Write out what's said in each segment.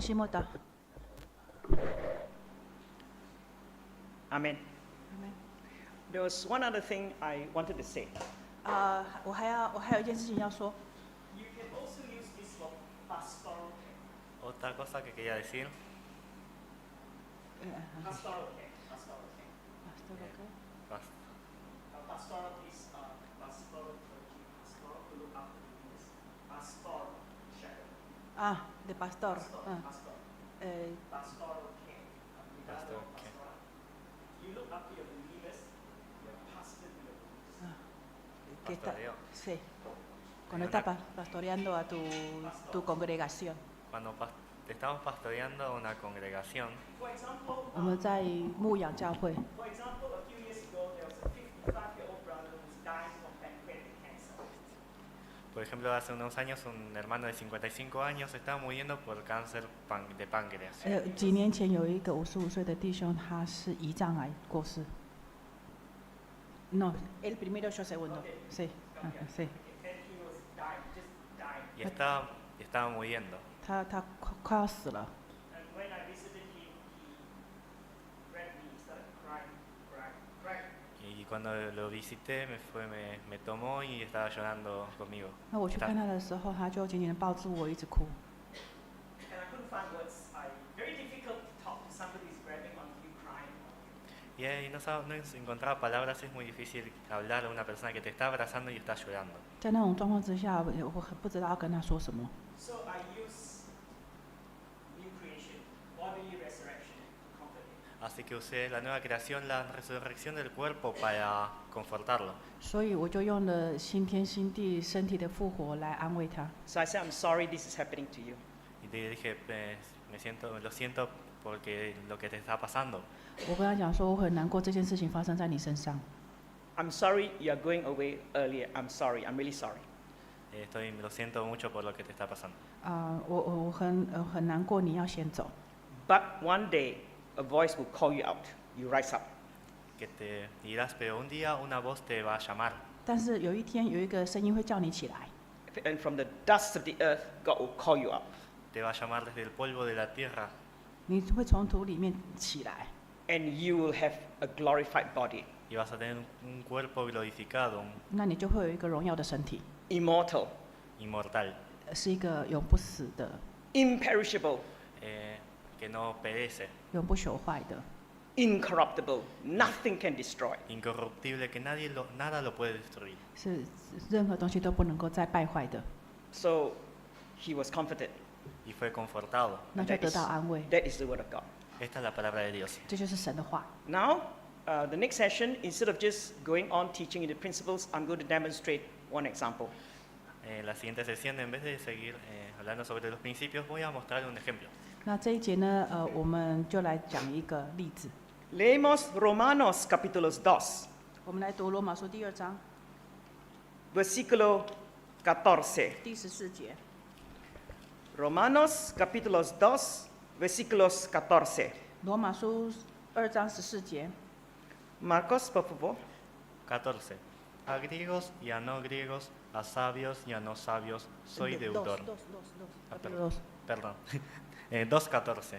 西莫祷。 Amen. There was one other thing I wanted to say. 我还有一件事情要说。 You can also use this for pastoral care. Otra cosa que quería decir, Pastoral care. Pastoral care. pas- Pastoral is pastoral clergy. Pastoral to look after the leaders. Pastoral shepherd. de pastor. Pastoral. Pastoral care. Pastoral care. Pastoral. You look after your believers. Your pastor to your believers. Que está, Pastoreo. sí. Cuando estás pastoreando a tu congregación. cuando estamos pastoreando a una congregación, For example, 我们在牧养教会。 For example, a few years ago, there was a 55-year-old brother who was dying from pancreatic cancer. por ejemplo, hace unos años un hermano de 55 años estaba muriendo por cáncer de páncreas. 几年前有一个55岁的弟兄，他是胰脏癌过世。No, el primero yo segundo. Sí, sí. And he was dying, just dying. Y estaba muriendo. 他快要死了。 And when I visited him, he grabbed me, he started crying. Y cuando lo visité, me tomó y estaba llorando conmigo. 那我去看他的时候，他就紧紧地抱住我，一直哭。 And I couldn't find words. Very difficult to talk to somebody who's grabbing on you, crying on you. Y no encontraba palabras, es muy difícil hablar a una persona que te está abrazando y está llorando. 在那种状况之下，我很不知道要跟他说什么。 So I use new creation, bodily resurrection to comfort him. Así que usé la nueva creación, la resurrección del cuerpo para confortarlo. 所以我就用了新天新地身体的复活来安慰他。 So I said, I'm sorry this is happening to you. Y te dije, lo siento porque lo que te está pasando. 我跟他讲说，我很难过这件事情发生在你身上。 I'm sorry you are going away earlier. I'm sorry. I'm really sorry. Lo siento mucho por lo que te está pasando. 我很难过，你要先走。 But one day, a voice will call you out. You rise up. Que te irás, pero un día una voz te va a llamar. 但是有一天有一个声音会叫你起来， And from the dust of the earth, God will call you up. Te va a llamar desde el polvo de la tierra. 你会从土里面起来， And you will have a glorified body, Y vas a tener un cuerpo glorificado, 那你就会有一个荣耀的身体， immortal, inmortal, 是一个永不死的、 imperishable, que no perece, 永不朽坏的， incorruptible. Nothing can destroy. incorruptible, que nada lo puede destruir. 是任何东西都不能够再败坏的。 So he was comforted. Y fue confortado. 那就得到安慰。 That is the word of God. Esta es la palabra de Dios. 这就是神的话。 Now, the next session, instead of just going on teaching the principles, I'm going to demonstrate one example. La siguiente sesión, en vez de seguir hablando sobre los principios, voy a mostrar un ejemplo. 那这一节呢，我们就来讲一个例子。 Leemos Romanos capítulo 2, 我们来读罗马书第2章 versículo 14. 第14节。 Romanos capítulo 2, versículos 14. 罗马书2章14节。 Marcos, por favor. 14. A griegos y a no griegos, a sabios y a no sabios, soy deudor. Perdón. 2.14.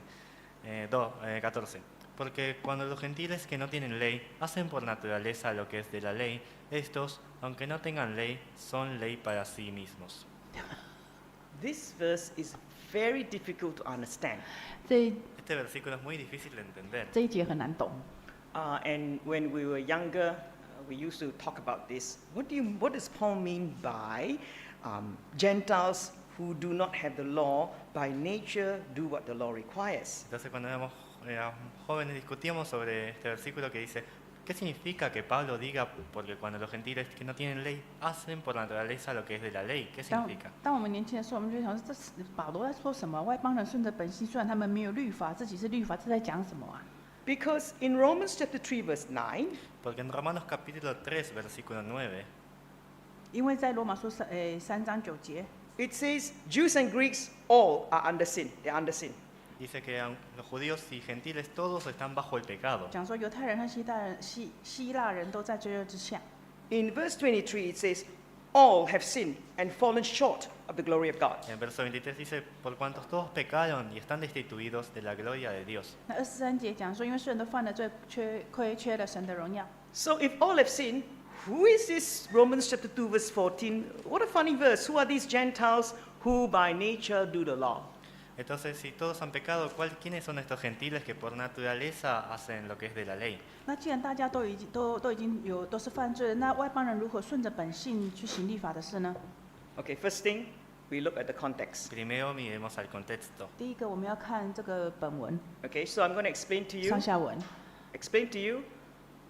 14. Porque cuando los gentiles que no tienen ley hacen por naturaleza lo que es de la ley, estos, aunque no tengan ley, son ley para sí mismos. This verse is very difficult to understand. Este versículo es muy difícil de entender. 这一节很难懂。 And when we were younger, we used to talk about this. What does Paul mean by Gentiles who do not have the law, by nature do what the law requires? Entonces cuando éramos jóvenes discutíamos sobre este versículo que dice, ¿qué significa que Pablo diga, porque cuando los gentiles que no tienen ley hacen por naturaleza lo que es de la ley? ¿Qué significa? 当我们年轻的时候，我们就想说，这是保罗在说什么？外邦人顺着本性，虽然他们没有律法，自己是律法，这在讲什么啊？ Because in Romans chapter 3 verse 9, Porque en Romanos capítulo 3, versículo 9, 因为在罗马书3章9节， it says Jews and Greeks all are under sin. They're under sin. dice que los judíos y gentiles todos están bajo el pecado. 讲说犹太人和希腊人都在罪恶之下。 In verse 23 it says all have sinned and fallen short of the glory of God. En verso 23 dice, por cuantos todos pecaron y están destituidos de la gloria de Dios. 那23节讲说，因为世人都犯了罪，缺了神的荣耀。 So if all have sinned, who is this Romans chapter 2 verse 14? What a funny verse. Who are these Gentiles who by nature do the law? Entonces, si todos han pecado, ¿quiénes son estos gentiles que por naturaleza hacen lo que es de la ley? 那既然大家都已经都是犯罪了，那外邦人如何顺着本性去行律法的事呢？ Okay, first thing, we look at the context. Primero miremos al contexto. 第一个，我们要看这个本文 Okay, so I'm going to explain to you, 上下文。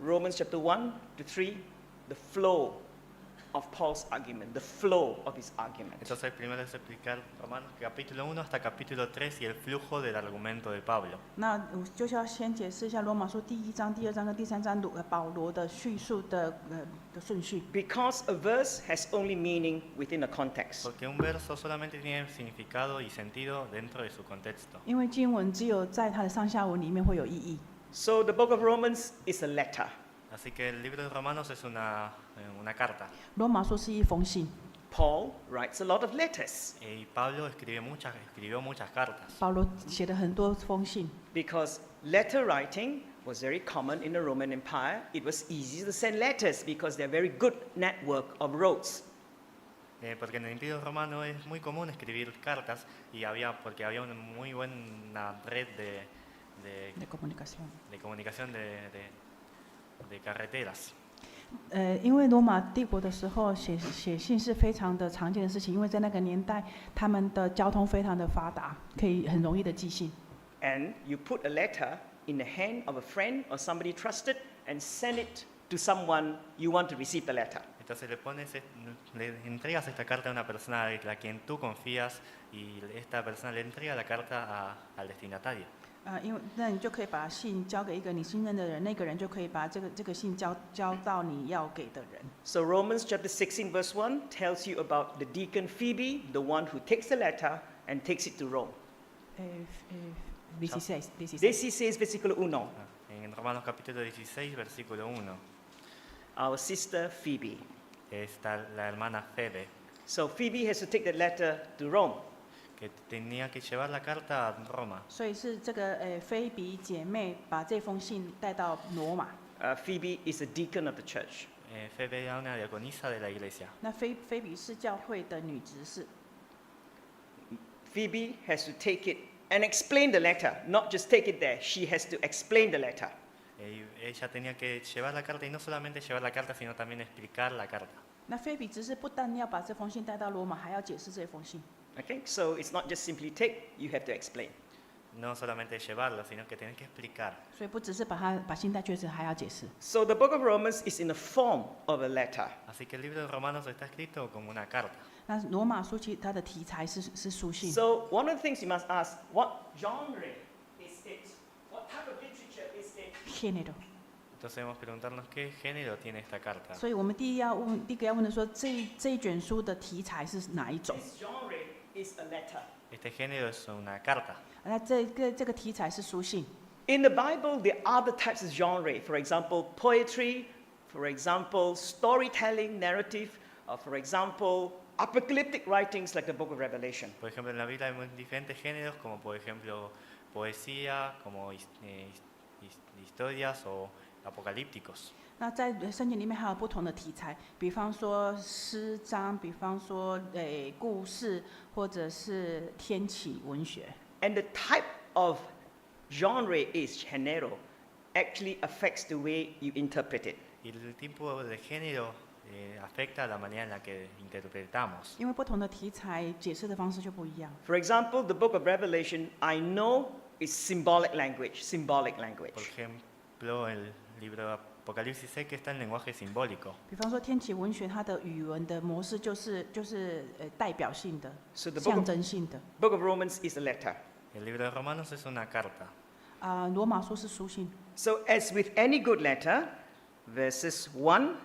Romans chapter 1 to 3, the flow of Paul's argument, the flow of his argument. Entonces, primero es explicar Romanos capítulo 1 hasta capítulo 3 y el flujo del argumento de Pablo. 那我就是要先解释一下罗马书第1章、第2章跟第3章保罗的叙述的顺序。 Because a verse has only meaning within a context. Porque un verso solamente tiene significado y sentido dentro de su contexto. 因为经文只有在它的上下文里面会有意义。 So the book of Romans is a letter. Así que el libro de Romanos es una carta. 罗马书是一封信， Paul writes a lot of letters Y Pablo escribió muchas cartas. 保罗写了很多封信， because letter writing was very common in the Roman Empire. It was easy to send letters because they're a very good network of roads. Porque en el Imperio Romano es muy común escribir cartas porque había una muy buena red de 的 communication。 comunicación de carreteras. 因为罗马帝国的时候写信是非常的常见的事情，因为在那个年代他们的交通非常的发达，可以很容易的寄信。 And you put a letter in the hand of a friend or somebody trusted and send it to someone you want to receive the letter. Entonces le entregas esta carta a una persona a quien tú confías y esta persona le entrega la carta al destinatario. 因为那你就可以把信交给一个你信任的人，那个人就可以把这个信交到你要给的人。 So Romans chapter 16 verse 1 tells you about the deacon Phoebe, the one who takes the letter and takes it to Rome. 16 16 versículo 1. En Romanos capítulo 16, versículo 1, Our sister Phoebe. está la hermana Febe, So Phoebe has to take the letter to Rome. que tenía que llevar la carta a Roma. 所以是这个菲比姐妹把这封信带到罗马。 Phoebe is a deacon of the church. Febe era una diaconisa de la iglesia. 那菲比是教会的女执事， Phoebe has to take it and explain the letter, not just take it there. She has to explain the letter. Ella tenía que llevar la carta y no solamente llevar la carta, sino también explicar la carta. 那菲比执事不但要把这封信带到罗马，还要解释这封信。 Okay, so it's not just simply take, you have to explain. No solamente llevarlo, sino que tenés que explicar. 所以不只是把信带去，是还要解释。 So the book of Romans is in the form of a letter. Así que el libro de Romanos está escrito como una carta. 那罗马书其实它的题材是书信。 So one of the things you must ask, what genre is it? What type of literature is it? Género。 Entonces debemos preguntarnos qué género tiene esta carta. 所以我们第一个要问的说，这一卷书的题材是哪一种？ This genre is a letter. Este género es una carta. 那这个题材是书信。 In the Bible, there are other types of genre. For example, poetry, for example, storytelling, narrative, or for example, apocalyptic writings like the book of Revelation. Por ejemplo, en la Biblia hay muy diferentes géneros, como por ejemplo poesía, como historias o apocalípticos. 那在圣经里面还有不同的题材，比方说诗章，比方说故事，或者是天启文学。 And the type of genre is género actually affects the way you interpret it. Y el tipo de género afecta la manera en la que interpretamos. 因为不同的题材解释的方式就不一样。 For example, the book of Revelation, I know is symbolic language. Por ejemplo, el libro de Apocalipsis sé que está en lenguaje simbólico. 比方说天启文学，它的语文的模式就是代表性的、 So the 象征性的。 book of Romans is a letter. El libro de Romanos es una carta. 罗马书是书信。 So as with any good letter, verses 1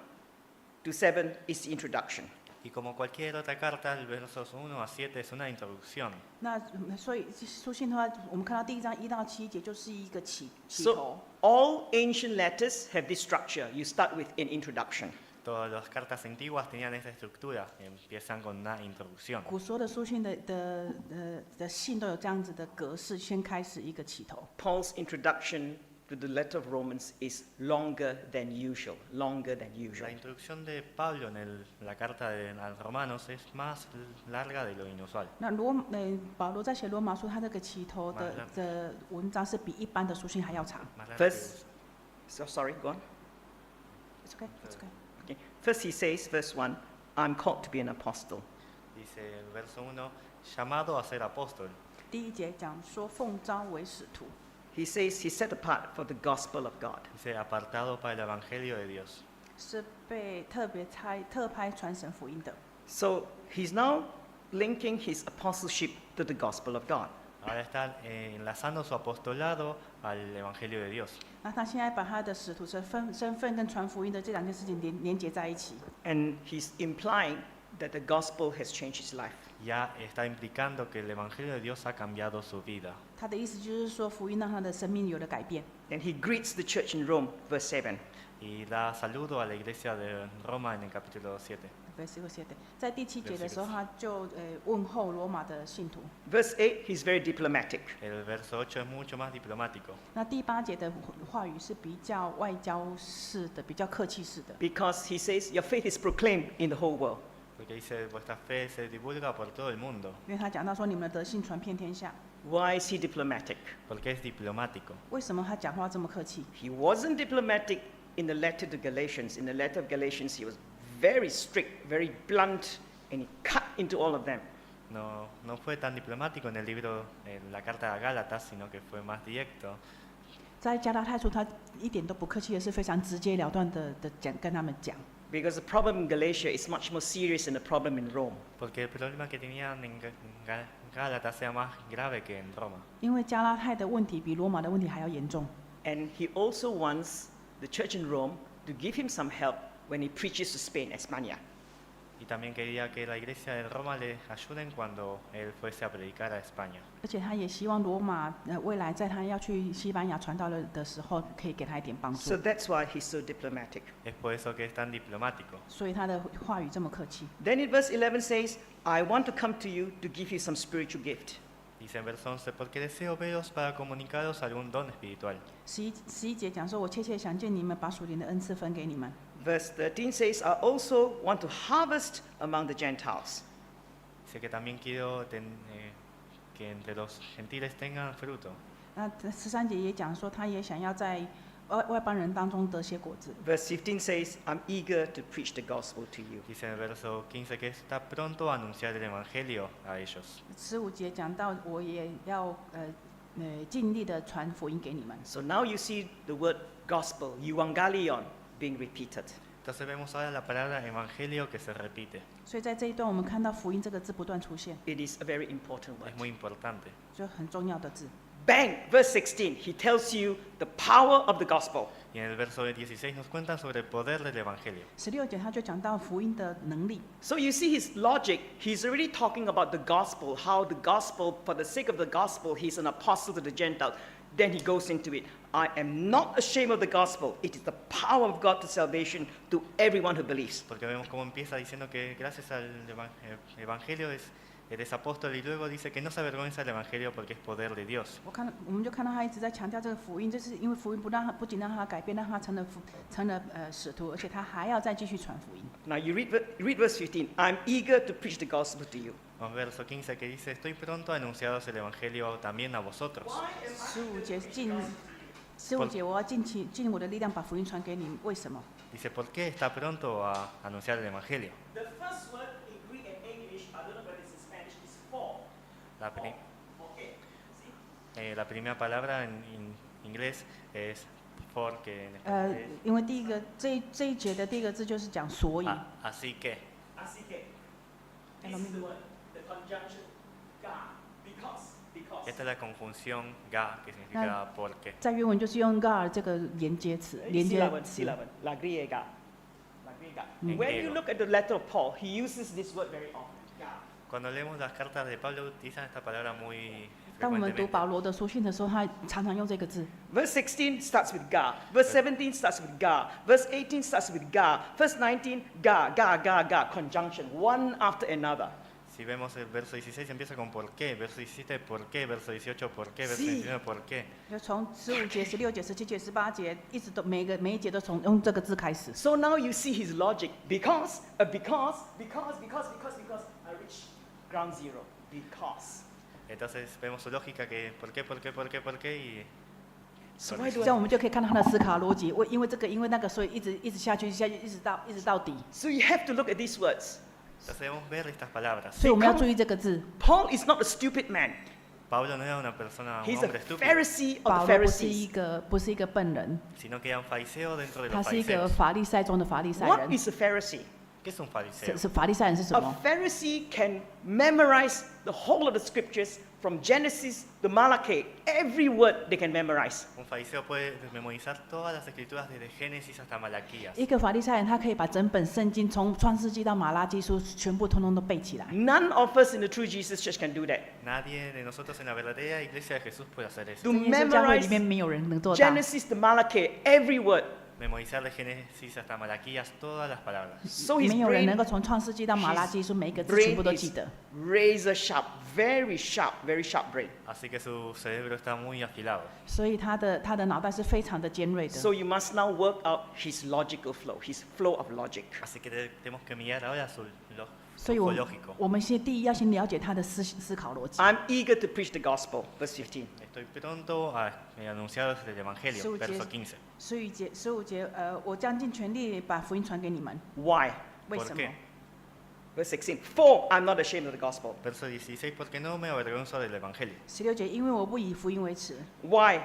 to 7 is the introduction. Y como cualquier otra carta, el versos 1 a 7 es una introducción. 那所以书信的话，我们看到第1章1到7节就是一个起头。 So all ancient letters have this structure. You start with an introduction. Todas las cartas antiguas tenían esta estructura, empiezan con una introducción. 古时候的书信的信都有这样子的格式，先开始一个起头。 Paul's introduction to the letter of Romans is longer than usual, longer than usual. La introducción de Pablo en la carta a los romanos es más larga de lo inusual. 那保罗在写罗马书，他这个起头的文章是比一般的书信还要长。 Más larga que First, so sorry, go on. It's okay, it's okay. Okay. First he says, verse 1, I'm called to be an apostle. Dice el verso 1, llamado a ser apóstol. 第一节讲说奉召为使徒， He says he's set apart for the gospel of God. Dice apartado para el evangelio de Dios. 是被特派传神福音的。 So he's now linking his apostleship to the gospel of God. Ahora está enlazando su apostolado al evangelio de Dios. 那他现在把他的使徒身份跟传福音的这两件事情连结在一起， And he's implying that the gospel has changed his life. Ya está implicando que el evangelio de Dios ha cambiado su vida. 他的意思就是说福音让他的生命有了改变。 And he greets the church in Rome, verse 7. Y da saludo a la iglesia de Roma en el capítulo 7. 在第7节的时候，他就问候罗马的信徒。 Verse 8, he's very diplomatic. El verso 8 es mucho más diplomático. 那第8节的话语是比较外交式的，比较客气式的。 Because he says, your faith is proclaimed in the whole world. Porque dice, vuestra fe se divulga por todo el mundo. 因为他讲到说你们的德性传遍天下。 Why is he diplomatic? Porque es diplomático. 为什么他讲话这么客气？ He wasn't diplomatic in the letter to Galatians. In the letter of Galatians, he was very strict, very blunt, and he cut into all of them. No fue tan diplomático en el libro, en la carta a Gálatas, sino que fue más directo. 在加拉太书，他一点都不客气的是非常直截了当的跟他们讲。 Because the problem in Galatia is much more serious than the problem in Rome. Porque el problema que tenían en Gálatas era más grave que en Roma. 因为加拉太的问题比罗马的问题还要严重。 And he also wants the church in Rome to give him some help when he preaches to Spain, España. Y también quería que la iglesia de Roma le ayuden cuando él fuese a predicar a España. 而且他也希望罗马未来在他要去西班牙传道的时候，可以给他一点帮助 So。that's why he's so diplomatic. Es por eso que es tan diplomático. 所以他的话语这么客气。 Then in verse 11 says, I want to come to you to give you some spiritual gift. Dice en verso 11, porque deseo veros para comunicaros algún don espiritual. 11节讲说，我切切想见你们，把属灵的恩赐分给你们。 Verse 13 says, I also want to harvest among the Gentiles. Dice que también quiero que entre los gentiles tengan fruto. 那13节也讲说，他也想要在外邦人当中得些果子。 Verse 15 says, I'm eager to preach the gospel to you. Dice en el verso 15 que está pronto a anunciar el evangelio a ellos. 15节讲到，我也要尽力的传福音给你们。 So now you see the word gospel, euangelion, being repeated. Entonces vemos ahora la palabra evangelio que se repite. 所以在这一段，我们看到福音这个字不断出现， It is a very important word. Es muy importante. 就很重要的字。 Bang! Verse 16, he tells you the power of the gospel. Y en el verso 16 nos cuentan sobre el poder del evangelio. 16节他就讲到福音的能力， So you see his logic, he's already talking about the gospel, how the gospel, for the sake of the gospel, he's an apostle to the Gentiles. Then he goes into it. I am not ashamed of the gospel. It is the power of God to salvation to everyone who believes. Porque vemos cómo empieza diciendo que gracias al evangelio eres apóstol y luego dice que no se avergüenza del evangelio porque es poder de Dios. 我们就看到他一直在强调这个福音，就是因为福音不仅让他改变，让他成了使徒，而且他还要再继续传福音。 Now you read verse 15. I'm eager to preach the gospel to you. Vamos verso 15 que dice, estoy pronto a anunciaros el evangelio también a vosotros. 15节我要尽我的力量把福音传给你，为什么？ Dice, ¿por qué está pronto a anunciar el evangelio? The first word in Greek and English, I don't know whether it's in Spanish, is for. La, pri- Okay. See? la primera palabra en inglés es for, que en español es 因为这一节的第一个字就是讲所以， así que. Así que, Es this lo is the mismo. word, the conjunction, ga, because. Esta es la conjunción ga, que significa porque. 在原文就是用 gar 这个连接词，连接词。 la griega. La griega. En When you griego. look at the letter of Paul, he uses this word very often. Ga. Cuando leemos las cartas de Pablo utilizan esta palabra muy 当我们读 frecuentemente. 保罗的书信的时候，他常常用这个字。 Verse 16 starts with ga. Verse 17 starts with ga. Verse 18 starts with ga. Verse 19, ga, ga, ga, ga, conjunction, one after another. Si vemos el verso 16 empieza con por qué, verso 17 por qué, verso 18 por qué, verso Sí. 19 por qué. 就从15节、16节、17节、18节，一直都每一节都从用这个字开始。 So now you see his logic. Because I reach ground zero. Because. Entonces vemos su lógica que por qué y So why do 这样 I, 我们就可以看到他的思考逻辑。因为这个，因为那个，所以一直下去，一直到底。 so you have to look at these words. entonces debemos ver estas palabras. 所以我们要注意这个字。 Paul is not a stupid man. Pablo no era una persona, un He's a hombre estúpido, Pharisee of 保 the 罗不是 Pharisees. 一个笨人， sino que era un fariseo dentro de 他 los 是一个 fariseos. 法利赛中的法利赛 What 人。 is a Pharisee? ¿Qué es un fariseo? 是法利赛人是什 A 么？ Pharisee can memorize the whole of the scriptures from Genesis to Malachi. Every word they can memorize. Un fariseo puede memorizar todas las escrituras desde Génesis hasta Malaquías. 一个法利赛人，他可以把整本圣经从创世纪到马拉基书全部通通都背起来。 None of us in the True Jesus Church can do that. Nadie de nosotros en la verdadera iglesia de Jesús puede hacer eso. To 真耶稣教会里 memorize 面没有人能做到。 Genesis to Malachi, every word. Memorizar de Génesis hasta Malaquías todas las palabras. So his 没有人能 brain, 够从创世纪到马拉基书每一个字全部 brain 都记 is 得。 razor sharp, very sharp brain. Así que su cerebro está muy afilado. 所以他的脑袋是非常的尖锐的。 So you must now work out his logical flow, his flow of logic. Así que tenemos que mirar ahora su 所以 flujo lógico. 我们第一要先了解他的思考逻辑。 I'm eager to preach the gospel, verse 15. Estoy pronto a anunciaros el Evangelio, Su- verso 15. 15节，我将尽全力把福音传给你们。 Why? 为 ¿Por 什么 qué?？ Verse 16. For I'm not ashamed of the gospel. Verso 16, porque no me avergonzo del Evangelio. 16节，因为我不以福音为耻。 Why?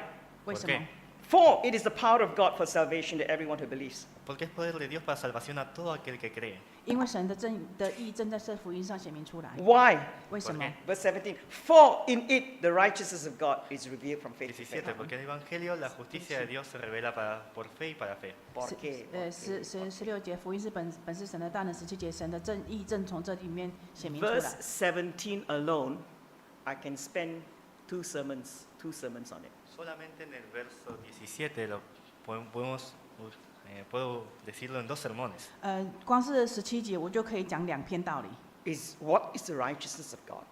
为 ¿Por 什么 qué?？ For it is the power of God for salvation to everyone who believes. Porque es poder de Dios para salvación a todo aquel que cree. 因为神的义正在这福音上显明出来。 Why? 为什么 ¿Por？ Verse 17. For in it the righteousness of God is revealed from faith to faith. 17, porque en el Evangelio la justicia de Dios se revela por fe y para fe. ¿Por qué? 16节，福音是本是神的大能。17节，神的义正从这里面显明出 Verse 来。 17 alone, I can spend two sermons on it. Solamente en el verso 17 puedo decirlo en 2 sermones. 光是17节，我就可以讲2篇道理， What is the righteousness of God?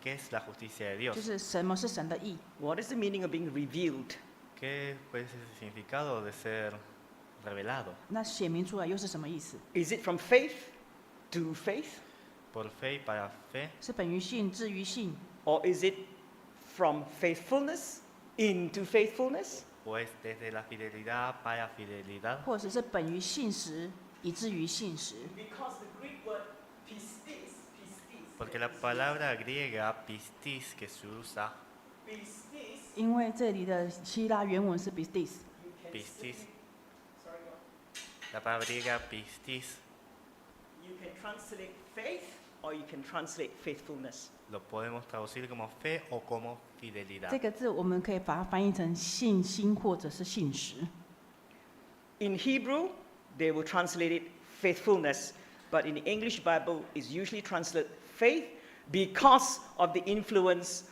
¿Qué es la justicia de Dios? 就是什么是神的义， What is the meaning of being revealed? ¿Qué pues, es el significado de ser revelado? 那显明出来又是什么意思？ Is it from faith to faith? ¿Por fe y para fe? 是本于信，至于信， Or is it from faithfulness into faithfulness? ¿O es desde la fidelidad para fidelidad? 或者是本于信实，以至于信实。 Because the Greek word pistis, Porque la palabra griega pistis que se usa, pistis, 因为这里的希腊原文是 pistis， pistis, la palabra griega pistis you can translate faith or you can translate faithfulness. lo podemos traducir como fe o como fidelidad. 这个字我们可以把它翻译成信心或者是信实。 In Hebrew, they will translate it faithfulness, but in the English Bible, it's usually translated faith because of the influence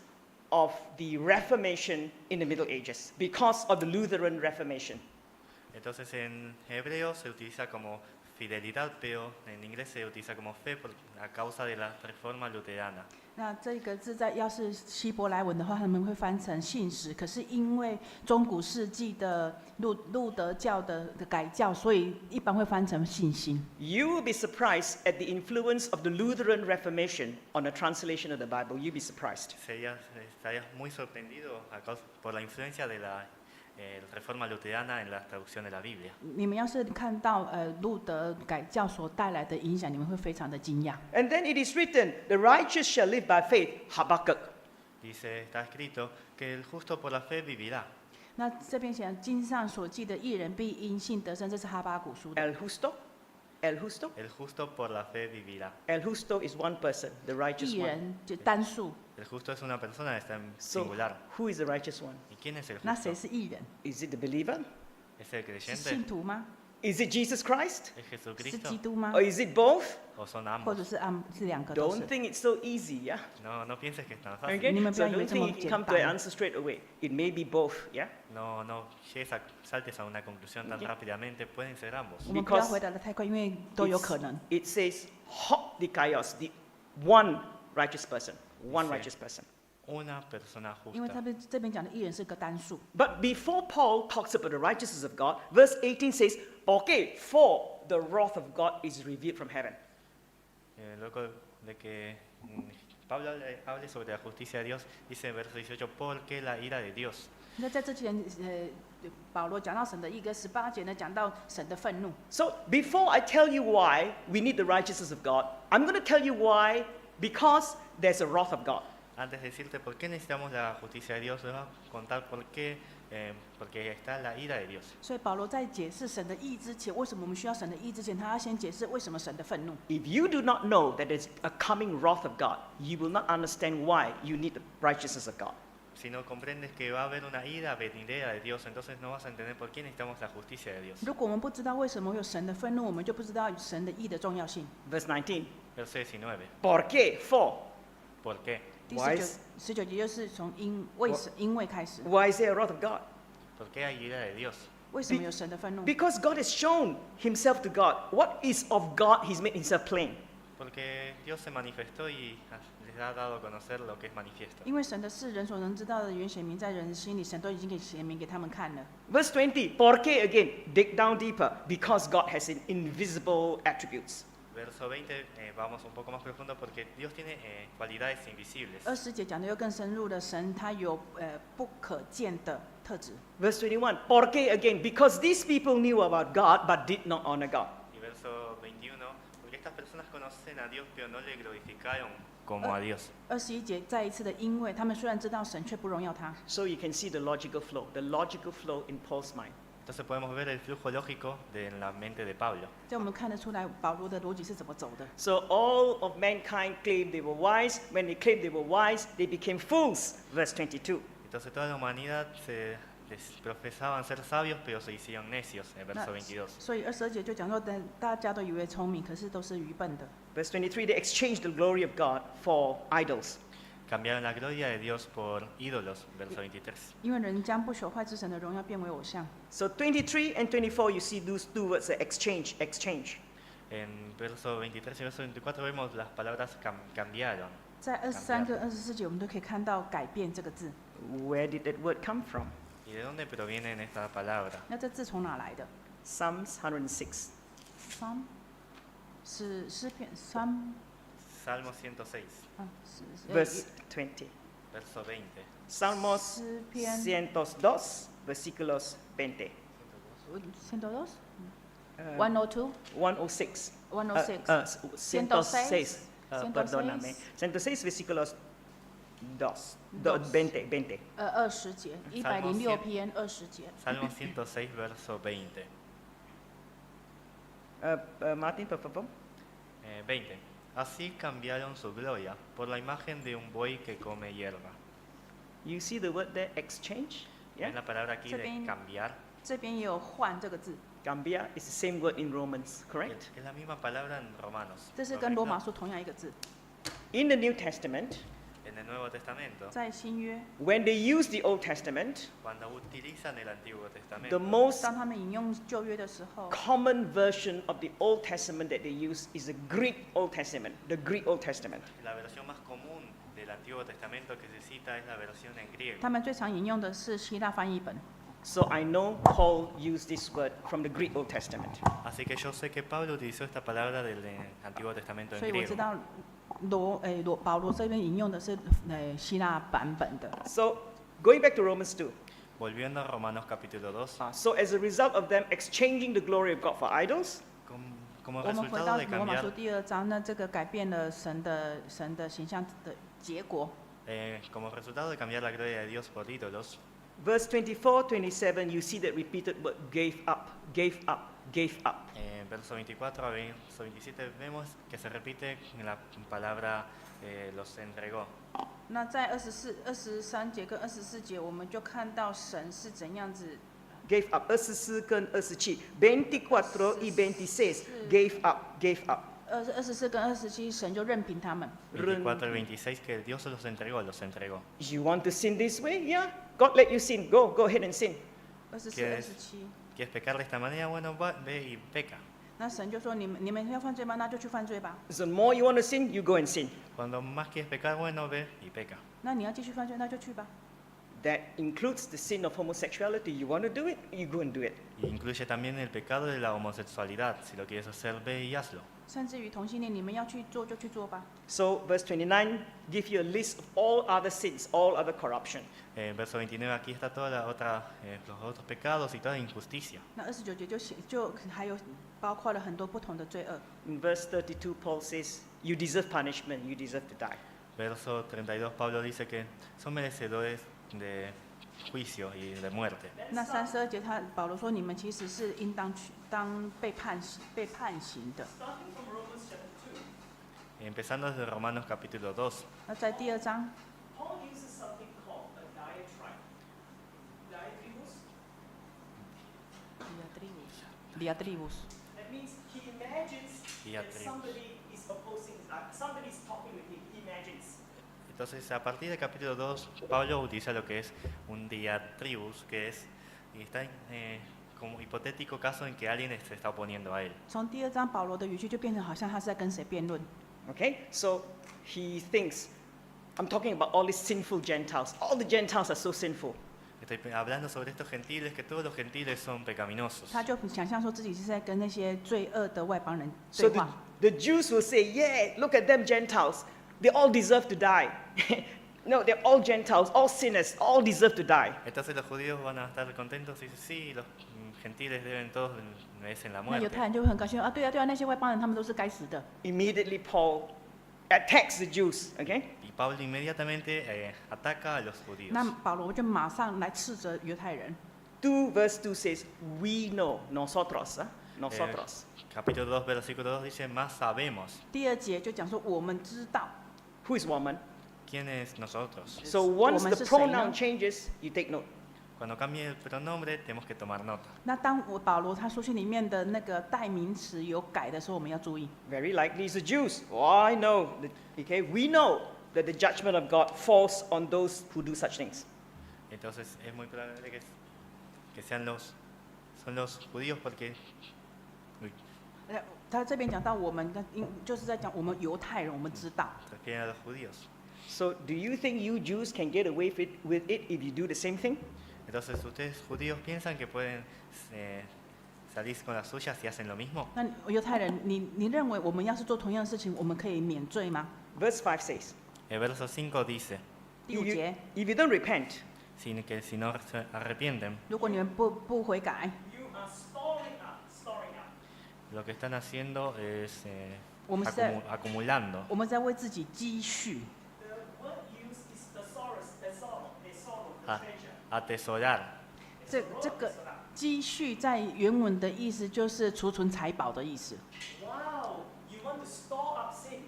of the Reformation in the Middle Ages, because of the Lutheran Reformation. Entonces en hebreo se utiliza como fidelidad, pero en inglés se utiliza como fe a causa de la reforma luterana. 那这个字要是希伯来文的话，他们会翻成信实。可是因为中古世纪的路德教的改教，所以一般会翻成信心。 You will be surprised at the influence of the Lutheran Reformation on the translation of the Bible. You'll be surprised. Estarías muy sorprendido por la influencia de la reforma luterana en la traducción de la Biblia. 你们要是看到路德改教所带来的影响，你们会非常的惊讶。 And then it is written, the righteous shall live by faith, Habakkuk. Está escrito que el justo por la fe vivirá. 那这边写经上所记的义人必因信得生，这是哈巴谷书的。 El justo, el justo, El justo por la fe vivirá. el justo is one person, the righteous 义 one. 人就单数， El justo es una persona, está en So, singular. who is the righteous one? ¿Y quién es el 那 justo? 谁是义人？ Is it the believer? ¿Es el 是 creyente? 信徒吗？ Is it Jesus Christ? ¿Es 是 Jesucristo 基督吗 Or？is it both? o son 或 ambos? 者是两个都 Don't 是？ think it's so easy, yeah? No, no pienses que es tan fácil. Okay? Ni me So vean, yo don't think you tengo can come to an简单。 answer straight away. It may be both, yeah? No, no llegues saltes a una conclusión tan rápidamente, pueden ser ambos. 我们不要 Because 回答的太快，因为都有可能。 It says, hok dikaios, the one righteous person. One Sí. righteous person. Una persona 因为 justa. 他们这边讲的艺人是个单数， But before Paul talks about the righteousness of God, verse 18 says, okay, for the wrath of God is revealed from heaven. Luego de que Pablo hable sobre la justicia de Dios, dice en verso 18, porque la ira de Dios. 那在之前，保罗讲到神的义，跟18节呢讲到神的愤怒。 So before I tell you why we need the righteousness of God, I'm going to tell you why, because there's a wrath of God. Antes de decirte por qué necesitamos la justicia de Dios, les voy a contar por qué, porque está la ira de Dios. 所以保罗在解释神的义之前，为什么我们需要神的义之前，他要先解释为什么神的愤怒。 If you do not know that there's a coming wrath of God, you will not understand why you need the righteousness of God. Si no comprendes que va a haber una ira venidera de Dios, entonces no vas a entender por qué necesitamos la justicia de Dios. 如果我们不知道为什么会有神的愤怒，我们就不知道神的义的重要性。 Verse 19. Verso 19. Porque, for. ¿Por qué? 第 Why 19节就是从因为开始， Why is there a wrath of God? ¿Por qué hay ira de Dios? 为什么有神的愤怒？ Because God has shown himself to God. What is of God, he's made himself plain. Porque Dios se manifestó y les ha dado a conocer lo que es manifiesto. 因为神的事，人所能知道的原显明在人的心里，神都已经给显明给他们看了。 Verse 20. Porque, again, dig down deeper. Because God has invisible attributes. Verso 20, vamos un poco más profundo porque Dios tiene cualidades invisibles. 20节讲的又更深入了，神他有不可见的特质。 Verse 21. Porque, again, because these people knew about God but did not honor God. Y verso 21, porque estas personas conocen a Dios pero no le glorificaron como a Dios. 21节再一次的，因为他们虽然知道神，却不荣耀他。 So you can see the logical flow in Paul's mind. Entonces podemos ver el flujo lógico de la mente de Pablo. 这我们看得出来，保罗的逻辑是怎么走的。 So all of mankind claimed they were wise. When they claimed they were wise, they became fools. Verse 22. Entonces toda la humanidad les profesaban ser sabios pero se hicieron necios, en verso 22. 所以22节就讲说，大家都以为聪明，可是都是愚笨的。 Verse 23, they exchanged the glory of God for idols. Cambiaron la gloria de Dios por ídolos, verso 23. 因为人将不朽坏之神的荣耀变为偶像。 So 23 and 24, you see those two words, exchange. En verso 23 y verso 24 vemos las palabras cambiaron. 在23跟24节，我们都可以看到“改变”这个字。 Where did that word come from? ¿Y de dónde proviene esta palabra? 那这字从哪来的？ Psalms 106. 是诗篇Salmo 106, Verse 20. verso 20. Salmos 诗篇102, versículos 20. 102 Uh, 102 106. 106 106. 106. Perdóname. 106 versículos dos. 20. 20节，106篇20节。 Salmo 106, verso 20. Martin, por favor. 20. Así cambiaron su gloria por la imagen de un buey que come hierba. You see the word there, exchange? ¿Ven Yeah? la palabra aquí de También- cambiar? 这边也有“换”这个字， Cambia is the same word in Romans, correct? Es la misma palabra en Romanos. 这是跟罗马 ¿correcto? 书同样一个字。 In the New Testament, En el Nuevo Testamento, 在新约， when they use the Old Testament, cuando utilizan el Antiguo the Testamento, most 当他们引用旧约的时候， common version of the Old Testament that they use is the Greek Old Testament, the Greek Old Testament. la versión más común del Antiguo Testamento que se cita es la versión en griego. 他们最常引用的是希腊翻译本。 So I know Paul used this word from the Greek Old Testament. Así que yo sé que Pablo utilizó esta palabra del Antiguo Testamento 所 en 以我知 griego. 道保罗这边引用的是希腊版本的。 So going back to Romans 2. Volviendo a Romanos capítulo 2, So as a result of them exchanging the glory of God for idols, como 我们回 resultado 到 de 罗马书 cambiar, 第2章，那这个改变了神的形象的结果。 como resultado de cambiar la gloria de Dios por ídolos, verse 24, 27, you see that repeated word gave up, gave up, gave up. en verso 24 a verso 27 vemos que se repite la palabra los entregó. 那在23节跟24节，我们就看到神是怎样子 gave up. 24跟27 24 y 26 gave up. 24跟27，神就任凭他们。 24 y 26 que Dios se los entregó. You want to sin this way? Yeah. God let you sin. Go ahead and sin. 24、 ¿Quieres, 27， ¿Quieres pecar de esta manera? Bueno, ve y peca. 那神就说你们要犯罪吗？那就去犯罪吧。 So the more you want to sin, you go and sin. Cuando más quieres pecar, bueno, ve y peca. 那你要继续犯罪，那就去吧。 That includes the sin of homosexuality. You want to do it, you go and do it. Y incluye también el pecado de la homosexualidad. Si lo quieres hacer, ve y hazlo. 甚至于同性恋，你们要去做就去做吧。 So verse 29 give you a list of all other sins, all other corruption. Verso 29, aquí está toda los otros pecados y toda injusticia. 那29节就还有包括了很多不同的罪恶。 In verse 32, Paul says, you deserve punishment, you deserve to die. Verso 32, Pablo dice que son merecedores de juicio y de muerte. 那32节保罗说，你们其实是应当被判刑的。 Empezando desde Romanos capítulo 2, 那在第2章， Paul uses something called a diatribe. diatribus， That means he imagines that Diatribus. somebody is opposing, somebody is talking with him. He imagines. entonces a partir del capítulo 2, Pablo utiliza lo que es un diatribus, que es y está como hipotético caso en que alguien se está oponiendo a él. 从第2章保罗的语气就变成好像他是在跟谁辩论。 Okay, so he thinks, I'm talking about all these sinful Gentiles. All the Gentiles are so sinful. Estoy hablando sobre estos gentiles, que todos los gentiles son pecaminosos. 他就想象说自己是在跟那些罪恶的外邦人 So 对话。 the Jews will say, yeah, look at them Gentiles. They all deserve to die. No, they're all Gentiles, all sinners, all deserve to die. Entonces los judíos van a estar contentos y dicen, sí, los gentiles todos merecen la 那犹 muerte. 太人就会很高兴啊，对啊，那些外邦人他们都是该死的。 Immediately Paul attacks the Jews, okay? Y Pablo inmediatamente ataca a los judíos. 那保罗就马上来斥责犹太人。 2 verse 2 says, we know, nosotros, nosotros. Capítulo 2, versículo 2 dice, más sabemos. 第2节就讲说我们知道， Who is woman? ¿Quién es nosotros? So once the 我们是谁呢？ pronoun changes, you take note. Cuando cambie el pronombre tenemos que tomar nota. 那当保罗他书信里面的那个代名词有改的时候，我们要注意。 Very likely it's the Jews. Oh, I know. Okay, we know that the judgment of God falls on those who do such things. Entonces es muy probable que son los judíos porque 他这边讲到我们的，就是在讲我们犹太人，我们知道。 se refieren a los judíos. So do you think you Jews can get away with it if you do the same thing? Entonces ustedes judíos piensan que pueden salir con las suyas si hacen lo mismo. 那犹太人，你认为我们要是做同样的事情，我们可以免罪吗？ Verse 5 says, El verso 5 dice, 第5 if 节， you don't repent, que si no se arrepienten, 如果你们不悔改， you are storing up. lo que están haciendo es 我们是在 acumulando. 我们在为自己积蓄。 The word used is tesoro, Ah. treasure. Atesorar. 这个积蓄在原文的意思就是储存财宝的意思。 Wow, you want to store up sin.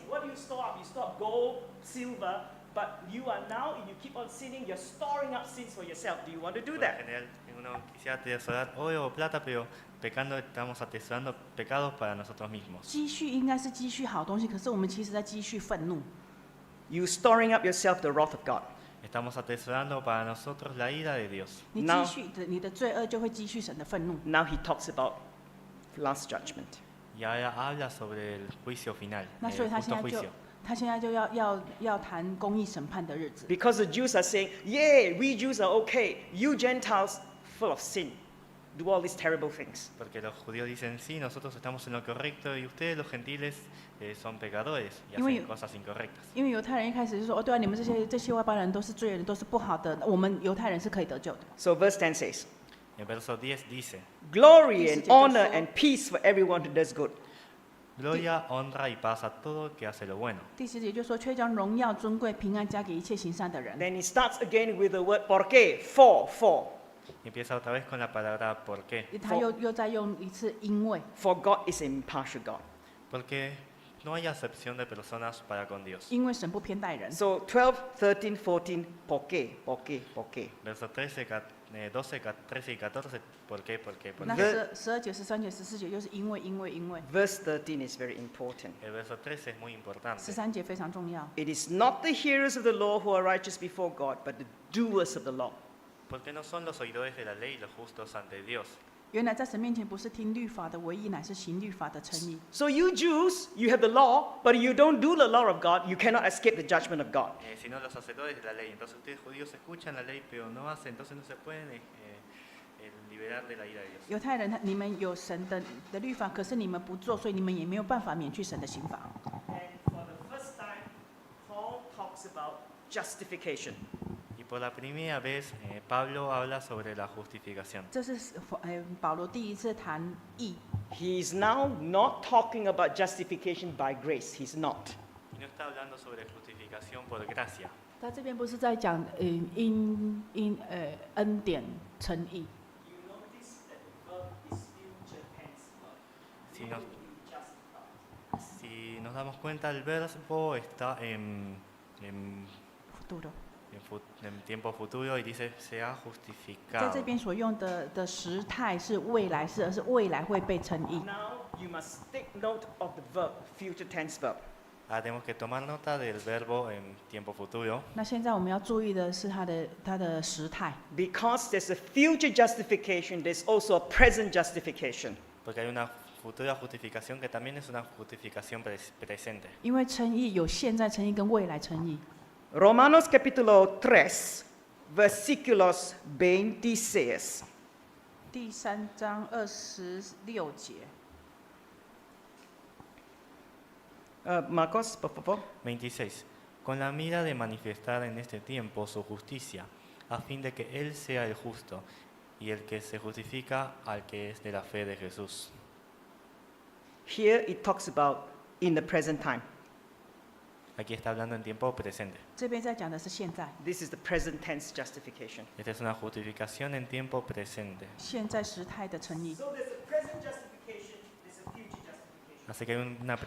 What do you store up? You store up gold, silver, but you are now, if you keep on sinning, you're storing up sins for yourself. Do you want to do En that? general, uno quisiera atesorar oro o plata, pero pecando estamos atesorando pecados para nosotros mismos. 积蓄应该是积蓄好东西，可是我们其实在积蓄愤怒。 You storing up yourself the wrath of God. Estamos atesorando para nosotros la ira de Dios. 你 Now- 积蓄的你的罪恶就会积蓄神的愤怒。 Now he talks about last judgment. Y ahora habla sobre el juicio final, 那 el 所以他 justo 现在就 juicio. 他现在就要谈公义审判的日子， Because the Jews are saying, yeah, we Jews are okay. You Gentiles, full of sin, do all these terrible things. Porque los judíos dicen, sí, nosotros estamos en lo correcto y ustedes los gentiles son pecadores y 因为 hacen cosas incorrectas. 因为犹太人一开始就说哦，对啊，你们这些外邦人都是罪人，都是不好的，我们犹太人是可以得救的。 So verse 10 says, El verso 10 dice, glory and Dice, yo honor soy- and peace for everyone who does good. gloria, honra y paz a todo el que hace lo bueno. 第10节就说，却将荣耀、尊贵、平安加给一切行善的人。 Then he starts again with the word porque, for. Y empieza otra vez con la palabra por qué. 他又再用一次因为， For God is an impartial God. Porque no hay acepción de personas para con Dios. 因为神不偏待人。 So 12, 13, 14, porque. Verso 13, 12, 13 y 14, ¿por qué? ¿Por qué? ¿Por 那 qué? 12节、13节、14节又是因为。 Verse 13 is very important. El verso 13 es muy importante. 13节非常重要， It is not the hearers of the law who are righteous before God, but the doers of the law. Porque no son los oidores de la ley los justos ante Dios. 原来在神面前不是听律法的唯一，乃是行律法的诚意。 So you Jews, you have the law, but you don't do the law of God, you cannot escape the judgment of God. Sino los hacedores de la ley. Entonces ustedes judíos escuchan la ley pero no hacen, entonces no se pueden liberar de la ira de Dios. 犹太人，你们有神的律法，可是你们不做，所以你们也没有办法免去神的刑罚。 And for the first time, Paul talks about justification. Y por la primera vez Pablo habla sobre la justificación. 这是保罗第一次谈义。 He is now not talking about justification by grace. He's not. Y no está hablando sobre justificación por gracia, 他这边不是在讲恩典诚意， You notice that the verb is future tense verb. Si nos, Be justified. si nos damos cuenta, el verbo está en 对的。 en tiempo futuro y dice se ha 在 justificado. 这边所用的时态是未来式，而是未来会被称义。 Now you must take note of the verb, future tense verb. Ahora tenemos que tomar nota del verbo en tiempo futuro, 那现在我们要注意的是它的时态， Because there's a future justification, there's also a present justification. porque hay una futura justificación que también es una justificación presente. 因为称义有现在称义跟未来称义。 Romanos capítulo 3, versículos 26. 第3章26节， Marcos, por favor. 26. Con la mira de manifestar en este tiempo su justicia, a fin de que Él sea el justo y el que se justifica al que es de la fe de Jesús. Here it talks about in the present time. Aquí está hablando en tiempo presente. 这边在讲的是现在， This is the present tense justification. Esta es una justificación en tiempo presente. 现在时态的称义。 So there's a present justification, there's a future justification. Así que hay una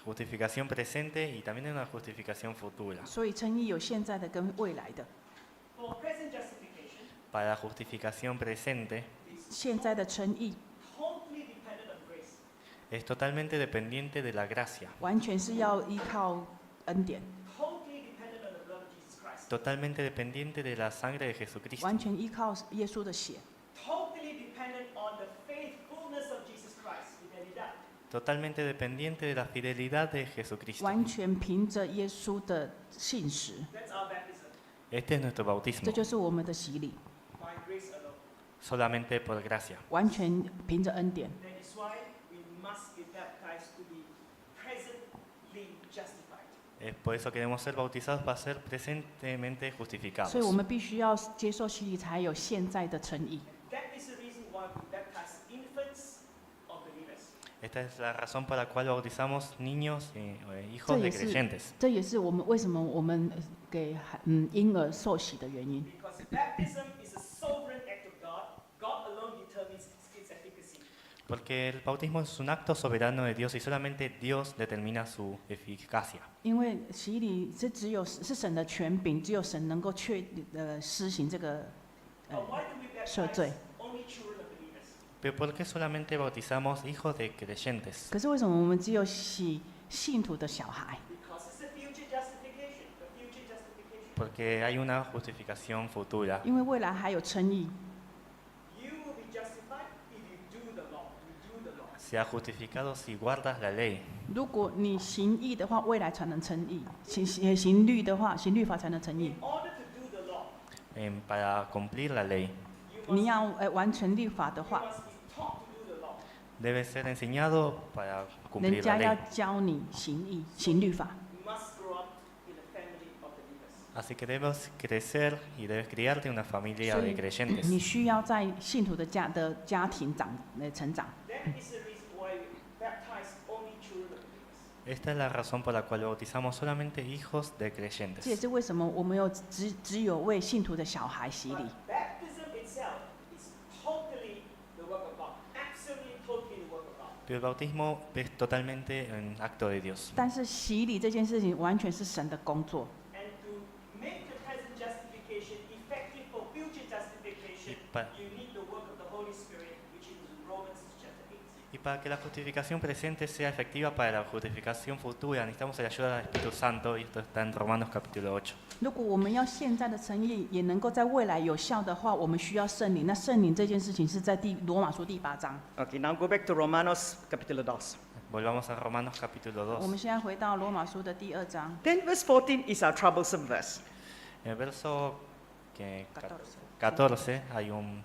justificación presente y también hay una justificación futura. 所以称义有现在的跟未来的。 For present justification, Para la justificación presente 现在的称义 totally dependent on grace. es totalmente dependiente de la gracia, 完全是要依靠恩典， Totally dependent on the blood of Jesus Christ. totalmente dependiente de la sangre de Jesucristo, 完全依靠耶稣的血， Totally dependent on the faithfulness of Jesus Christ. Fidelidad. totalmente dependiente de la fidelidad de Jesucristo. 完全凭着耶稣的信实， That's our baptism, Este es nuestro 这 bautismo, 就是我们的洗礼， by grace alone. solamente por gracia. 完全凭着恩典。 That is why we must be baptized to be presently justified. Es por eso queremos ser bautizados para ser presentemente justificados. 所以我们必须要接受洗礼，才有现在的称义。 That is the reason why we baptize infants or believers. Esta es la razón por la cual bautizamos niños y这 hijos 也 de 是 creyentes. 这也是我们为什么我们给婴儿受洗的原因。 Because baptism is a sovereign act of God. God alone determines its efficacy. Porque el bautismo es un acto soberano de Dios y solamente Dios determina su eficacia. 因为洗礼是神的权柄，只有神能够施行这个 But why do we 赦 baptize 罪。 only children of believers? Pero ¿por qué solamente bautizamos hijos de creyentes? 可是为什么我们只有洗信徒的小孩？ Because it's a future justification. The future justification. Porque hay una justificación futura. 因为未来还有称义， You will be justified if you do the law. You do the law. Se ha justificado si guardas la ley. 如果你行义的话，未来才能称义；行律的话，行律法才能称义 In。order to do the law, Para cumplir la ley, you 你 must, 要完成律法的 you 话， must be taught to do the law. debe ser enseñado para 人 cumplir la 家要 ley. 教你行义、行律法。 You must grow up in a family of believers. Así que debes crecer y debes criarte en una familia 所 de 以 creyentes. 你需要在信徒的家庭成长。 That is the reason why we baptize only children of believers. Esta es la razón por la cual bautizamos solamente hijos de 这也 creyentes. 是为什么我们只有为信徒的小孩洗礼 But。baptism itself is totally the work of God. Absolutely, totally the work of God. Pero el bautismo es totalmente un acto de Dios. 但是洗礼这件事情完全是神的工作， And to make the present justification effective for future justification, salvation, pa- you need the work of the Holy Spirit, which is in Romans chapter 8. Y para que la justificación presente sea efectiva para la justificación futura, necesitamos la ayuda del Espíritu Santo, y esto está en Romanos capítulo 8. 如果我们要现在的诚意也能够在未来有效的话，我们需要圣灵。那圣灵这件事情是在罗马书第8章。 Okay, now go back to Romanos capítulo 2. Volvamos a Romanos capítulo 我 2. 们现在回到罗马书的第2章 Then verse 14 is our troublesome verse. En el verso que 14 14 hay un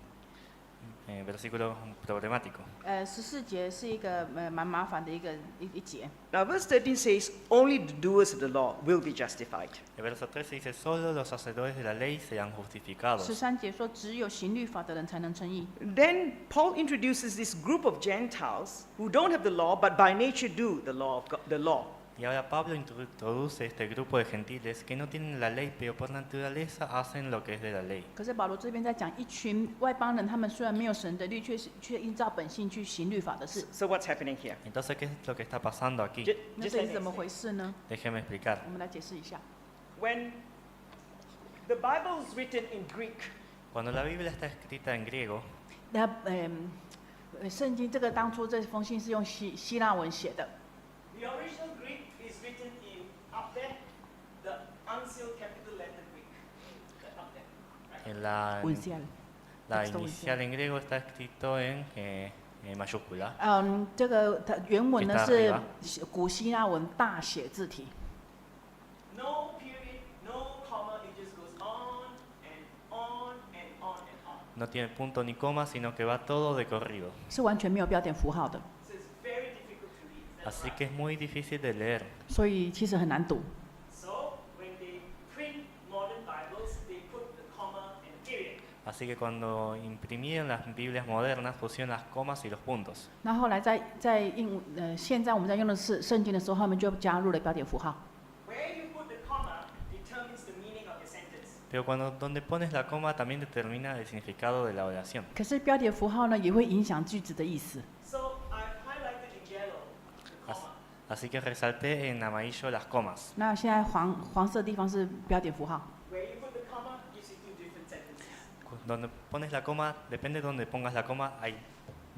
versículo problemático. 14节是一个蛮麻烦的一节。 Now verse 13 says, only the doers of the law will be justified. El verso 13 dice, solo los hacedores de la ley serán justificados. 13节说，只有行律法的人才能称义。 Then Paul introduces this group of Gentiles who don't have the law, but by nature do the law of God, the law. Y ahora Pablo introduce este grupo de gentiles que no tienen la ley, pero por naturaleza hacen lo que es de la ley. 可是保罗这边在讲一群外邦人，他们虽然没有神的律，却依照本性去行律法的事。 So what's happening here? Entonces, ¿qué es lo que está pasando aquí? Ju- 那 just 这 let 是 me 怎么 explain. 回事呢？ Déjeme explicar. 我们来解释一下。 When the Bible is written in Greek, Cuando la Biblia está escrita en griego, 那圣经这个当初这封信是用希腊文写的， the original Greek is written in up there, the uncial capital letter Greek. Up there. en la, 文献。 la texto inicial en griego está escrito en mayúscula. 这个它原文呢 Está 是 arriba 古希腊文大写字体， No period, no comma, it just goes on and on and on and on. No tiene punto ni coma, sino que va todo de corrido. 是完全没有标点符号的， So it's very difficult to read. That's Así why. que es muy difícil de leer. 所以其实很难读。 So when they print modern Bibles, they put the comma and period. Así que cuando imprimieron las Biblias modernas pusieron las comas y los puntos. 那后来现在我们在用的是圣经的时候，他们就加入了标点符号。 Where you put the comma determines the meaning of your sentence. Pero donde pones la coma también determina el significado de la oración. 可是标点符号呢，也会影响句子的意思。 So I've highlighted in yellow the comma. Así que resalté en amarillo las comas. 那现在黄色地方是标点符号。 Where you put the comma gives you two different sentences. Donde pones la coma, depende de donde pongas la coma, hay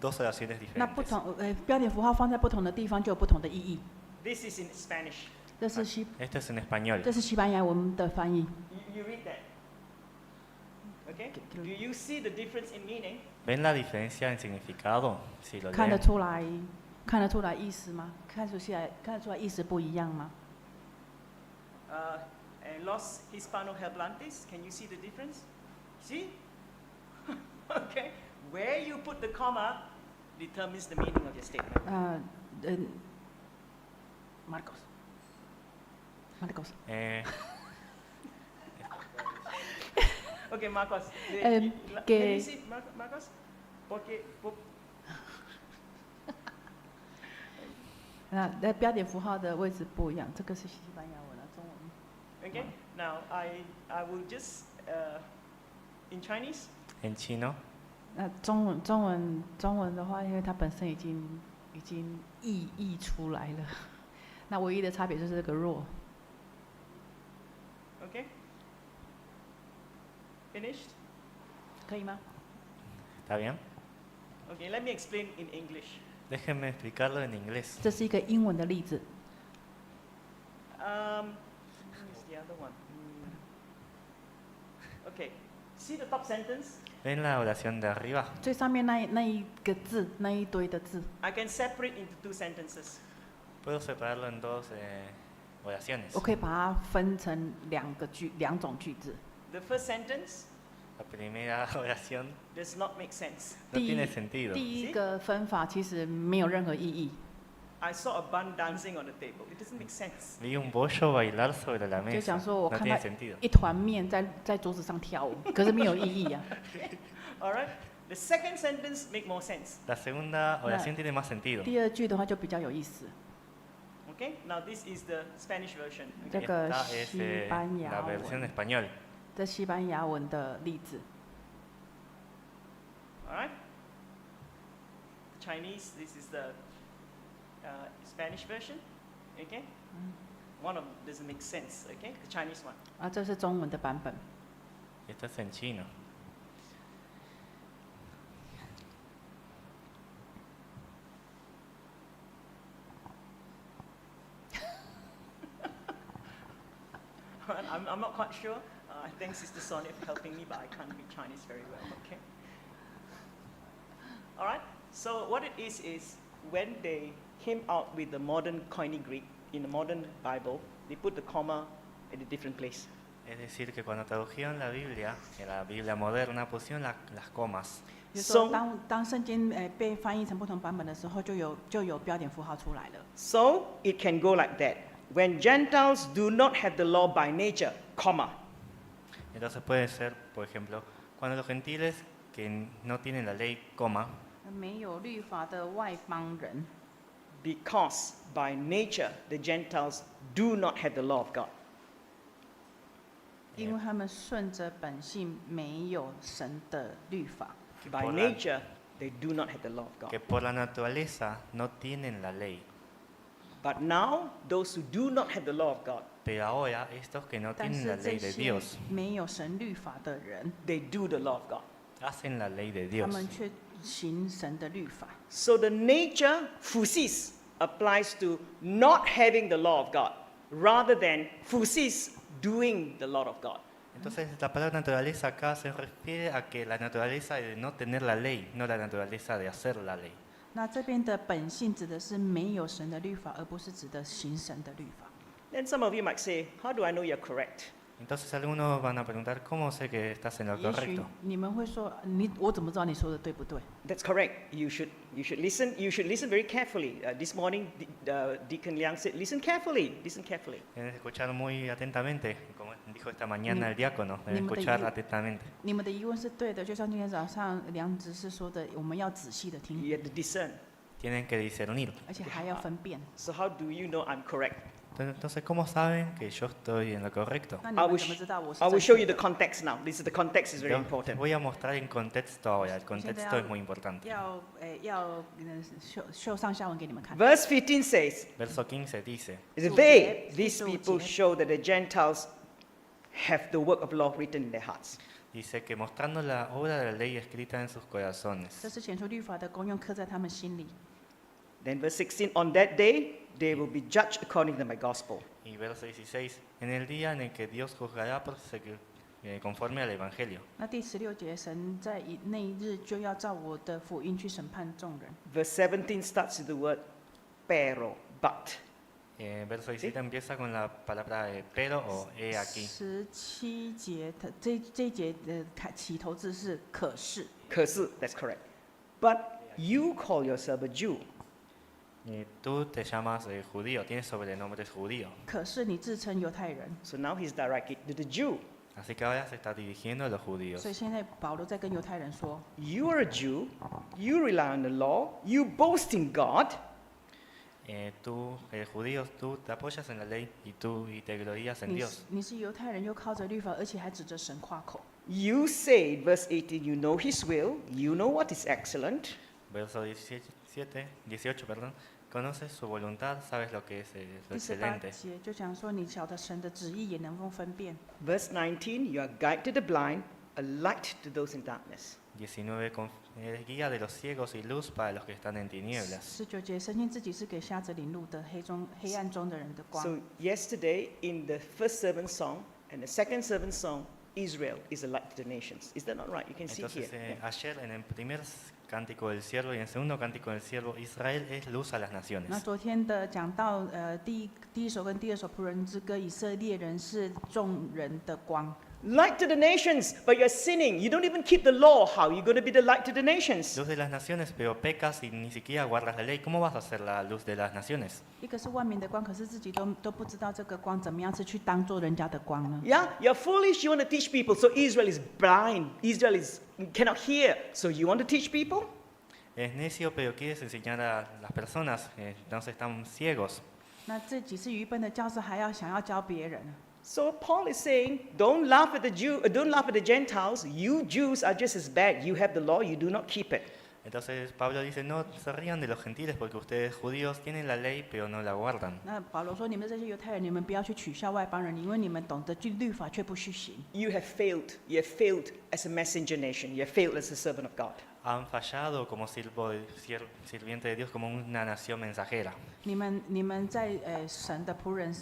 dos oraciones 那不 diferentes. 同标点符号放在不同的地方就有不同的意义。 This is in Spanish. 这是西 Esto es en español. 这是西班牙文的翻译。 You read that. Okay? Do you see the difference in meaning? ¿Ven la diferencia en significado? Si lo 看得 leen. 出来意思吗？看得出来意思不一样吗？ And Los Hispanohablantes, can you see the difference? See? Okay. Where you put the comma determines the meaning of your statement. Marcos， Eh, Okay, Marcos. Can Can you see Marcos? Porque, 那标点符号的位置不一样，这个是西班牙文啊，中文。 okay. Now I will just in Chinese. en chino, 那中文的话，因为它本身已经译出来了，那唯一的差别就是这个弱。 Okay. Finished? 可以吗？ ¿está bien? Okay. Let me explain in English. Déjenme explicarlo en inglés. 这是一个英文的例子。 Where's the other one? Okay. See the top sentence? ¿Ven la oración de arriba? 最上面那一个字，那一堆的字， I can separate into two sentences. Puedo separarlo en dos oraciones. 我可以把它分成两种句子。 The first sentence La primera oración does not make sense. no 第 tiene 一 sentido. 第一个分法其实没有任何意义。 I saw a bun dancing on the table. It doesn't make sense. Vi un bollo bailar sobre la 就 mesa. 想说，我 No 看 tiene 到 sentido. 一团面在桌子上跳舞，可是没有意义啊。 All right. The second sentence make more sense. La segunda oración tiene más sentido. 第二句的话就比较有意思。 Okay. Now this is the Spanish version. 这 Okay. 个 Esta es 西班牙 la versión 文， español. 这西班牙文的例子。 All right. Chinese. This is the Spanish version. Okay. One of them doesn't make sense. Okay. The Chinese one. 啊，这是中文的版本。 Esto es en chino. I'm not quite sure. Thanks, Sister Sonia, for helping me, but I can't read Chinese very well. Okay. All right. So what it is when they came out with the modern Koine Greek in the modern Bible, they put the comma at a different place. Es decir, que cuando tradujeron la Biblia, en la Biblia moderna, pusieron las comas. 就是说 So 当圣经被翻译成不同版本的时候，就有标点符号出来了。 So it can go like that. When Gentiles do not have the law by nature, comma. Entonces puede ser, por ejemplo, cuando los gentiles que no tienen la ley, coma, 没有律法的外邦人， Because by nature the Gentiles do not have the law of God. 因为他们顺着本性没有神的律法， By Por la- nature they do not have the law of God. que por la naturaleza no tienen la ley. But now those who do not have the law of God, Pero ahora, estos que no 但 tienen 是 la 这 ley de 些 Dios, 没有神律法的人， they do the law of God. hacen la ley de 他 Dios. 们却行神的律法。 So the nature physis applies to not having the law of God rather than physis doing the law of God. Entonces, la palabra naturaleza acá se refiere a que la naturaleza de no tener la ley, no la naturaleza de hacer la ley. 那这边的本性指的是没有神的律法，而不是指的行神的律法。 Then some of you might say, how do I know you're correct? Entonces, algunos van a preguntar, ¿cómo sé que estás en lo 也许 correcto? 你们会说，我怎么知道你说的对不对？ That's correct. You should listen. You should listen very carefully. This morning, Deacon Liang said, listen carefully. Listen carefully. Deben escuchar muy atentamente, como dijo esta mañana el diácono, deben ni me te- escuchar atentamente. 你们的疑问是对的，就像今天早上梁执事说的，我们要仔细的听， You have to discern. Tienen que discernir. 而且还要分辨。 So how do you know I'm correct? Entonces, ¿cómo saben que yo estoy en lo correcto? 那你 I 们 will, 怎么知道我是 I will 正 show 确 you the 的？ context now. The context is very Yo important. voy a mostrar en contexto ahora, el contexto es muy importante. 要秀上下文给你们看。 Verse 15 says, Verso 15 dice, they, Sujet, these people, sujet. show that the Gentiles have the work of law written in their hearts. dice que mostrando la obra de la ley escrita en sus 这 corazones. 是显出律法的功用，刻在他们心里。 Then verse 16, on that day, they will be judged according to my gospel. Y verso 16, en el día en el que Dios juzgará conforme al Evangelio. 那第16节，神在那一日就要照我的福音去审判众人。 Verse 17 starts with the word pero, but. Verso 17 empieza con la palabra pero o he aquí. 17节，这一节的起头字是可是， Curse, that's correct. But you call yourself a Jew. Tú te llamas judío, tienes sobrenombres judío. 可是你自称犹太人， So now he's directed to the Jew. Así que ahora se está dirigiendo a los judíos. 所以现在保罗在跟犹太人说， You are a Jew. You rely on the law. You boast in God. Tú, judíos, tú te apoyas en la ley y te glorías en 你 Dios. 是你是犹太人，又靠着律法，而且还指着神夸口。 You say, verse 18, you know his will. You know what is excellent. Verso 18, perdón. Conoces su voluntad, sabes lo que es lo 第18 excelente. 节就讲说，你晓得神的旨意，也能够分辨。 Verse 19, you are guide to the blind, a light to those in darkness. 19, eres guía de los ciegos y luz para los que están en tinieblas. 19节，神经自己是给瞎子领路的，黑暗中的人的光。 So yesterday in the first servant song and the second servant song, Israel is a light to the nations. Is that not right? You can see Entonces, here. Yeah. ayer en el primer cántico del siervo y en el segundo cántico del siervo, Israel es luz a las 那 naciones. 昨天的讲到，第一首跟第二首仆人之歌，以色列人是众人的光。 Light to the nations, but you're sinning. You don't even keep the law. How are you going to be the light to the nations? Luz de las naciones, pero pecas y ni siquiera guardas la ley. ¿Cómo vas a ser la luz de las naciones? 一个是万民的光，可是自己都不知道这个光怎么样是去当做人家的光呢？ Yeah, you're foolish. You want to teach people. So Israel is blind. Israel cannot hear. So you want to teach people? Es necio, pero quieres enseñar a las personas, entonces están ciegos. 那自己是愚笨的教师，还要想要教别人。 So Paul is saying, don't laugh at the don't laugh at the Gentiles. You Jews are just as bad. You have the law. You do not keep it. Entonces Pablo dice, no se rían de los gentiles porque ustedes judíos tienen la ley pero no la guardan. 那保罗说：“你们这些犹太人，你们不要去取笑外邦人，因为你们懂得律法，却不去行。 You have failed. You have failed as a messenger nation. You have failed as a servant of God. han fallado como sirviente de Dios, como una nación mensajera. 你们在神的仆人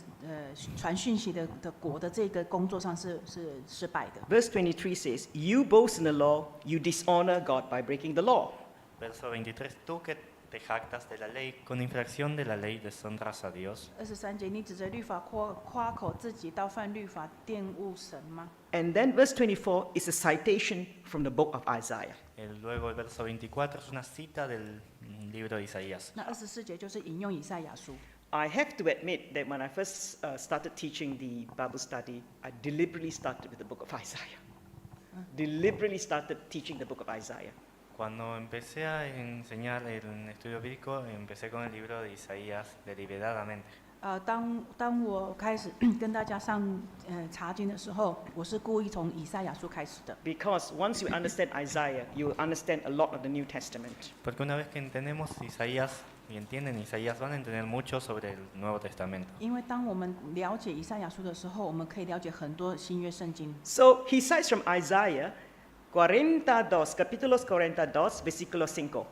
传讯息的国的这个工作上是失败的。 Verse 23 says, You boast in the law, you dishonor God by breaking the law. Verso 23, tú que te jactas de la ley, con infracción de la ley deshonras a Dios. 23节，你指着律法夸口自己，倒犯律法，玷污神吗？ And then verse 24 is a citation from the book of Isaiah. Luego el verso 24 es una cita del libro de Isaías. 那24节就是引用以赛亚书。 I have to admit that when I first started teaching the Bible study, I deliberately started with the book of Isaiah. Deliberately started teaching the book of Isaiah. Cuando empecé a enseñar el estudio bíblico, empecé con el libro de Isaías deliberadamente. 当我开始跟大家上查经的时候，我是故意从以赛亚书开始的。 Because once you understand Isaiah, you will understand a lot of the New Testament. Porque una vez que entendemos Isaías y entienden Isaías, van a entender mucho sobre el Nuevo Testamento. 因为当我们了解以赛亚书的时候，我们可以了解很多新约圣经。 So he cites from Isaiah 42, capítulos 42, versículo 5.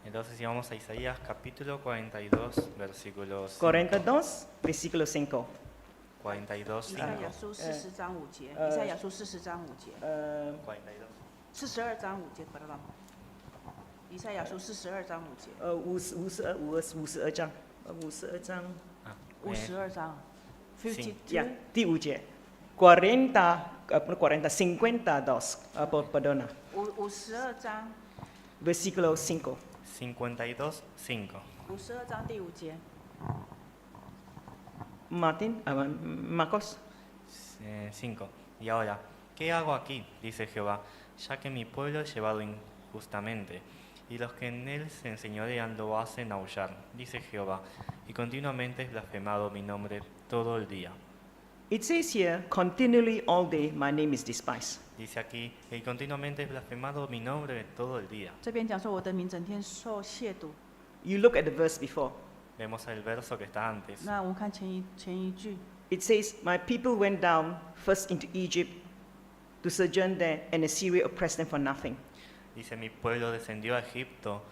Entonces, si vamos a Isaías capítulo 42, versículos 42, versículo 5. 42, 以 5. 赛亚书40章5节，以赛亚书40章5节， 42. 42章5节，pardon。以赛亚书42章5节， 52章，52章 52章，52 ，ya, 52。第5节，40, 52, perdona, 52章， versículo 5. 52, 5. 52章第5节。 Marcos. 5. Y ahora, ¿qué hago aquí? Dice Jehová, ya que mi pueblo es llevado injustamente, y los que en él se enseñorean lo hacen aullar, dice Jehová, y continuamente es blasfemado mi nombre todo el día. It says here, continually all day my name is despised. Dice aquí, y continuamente es blasfemado mi nombre todo el día. 这边讲说我的名整天受亵渎。 You look at the verse before. Vemos el verso que está antes. 那我们看前一句， It says, My people went down first into Egypt to sojourn there, and Assyria oppressed them for nothing. Dice, mi pueblo descendió a Egipto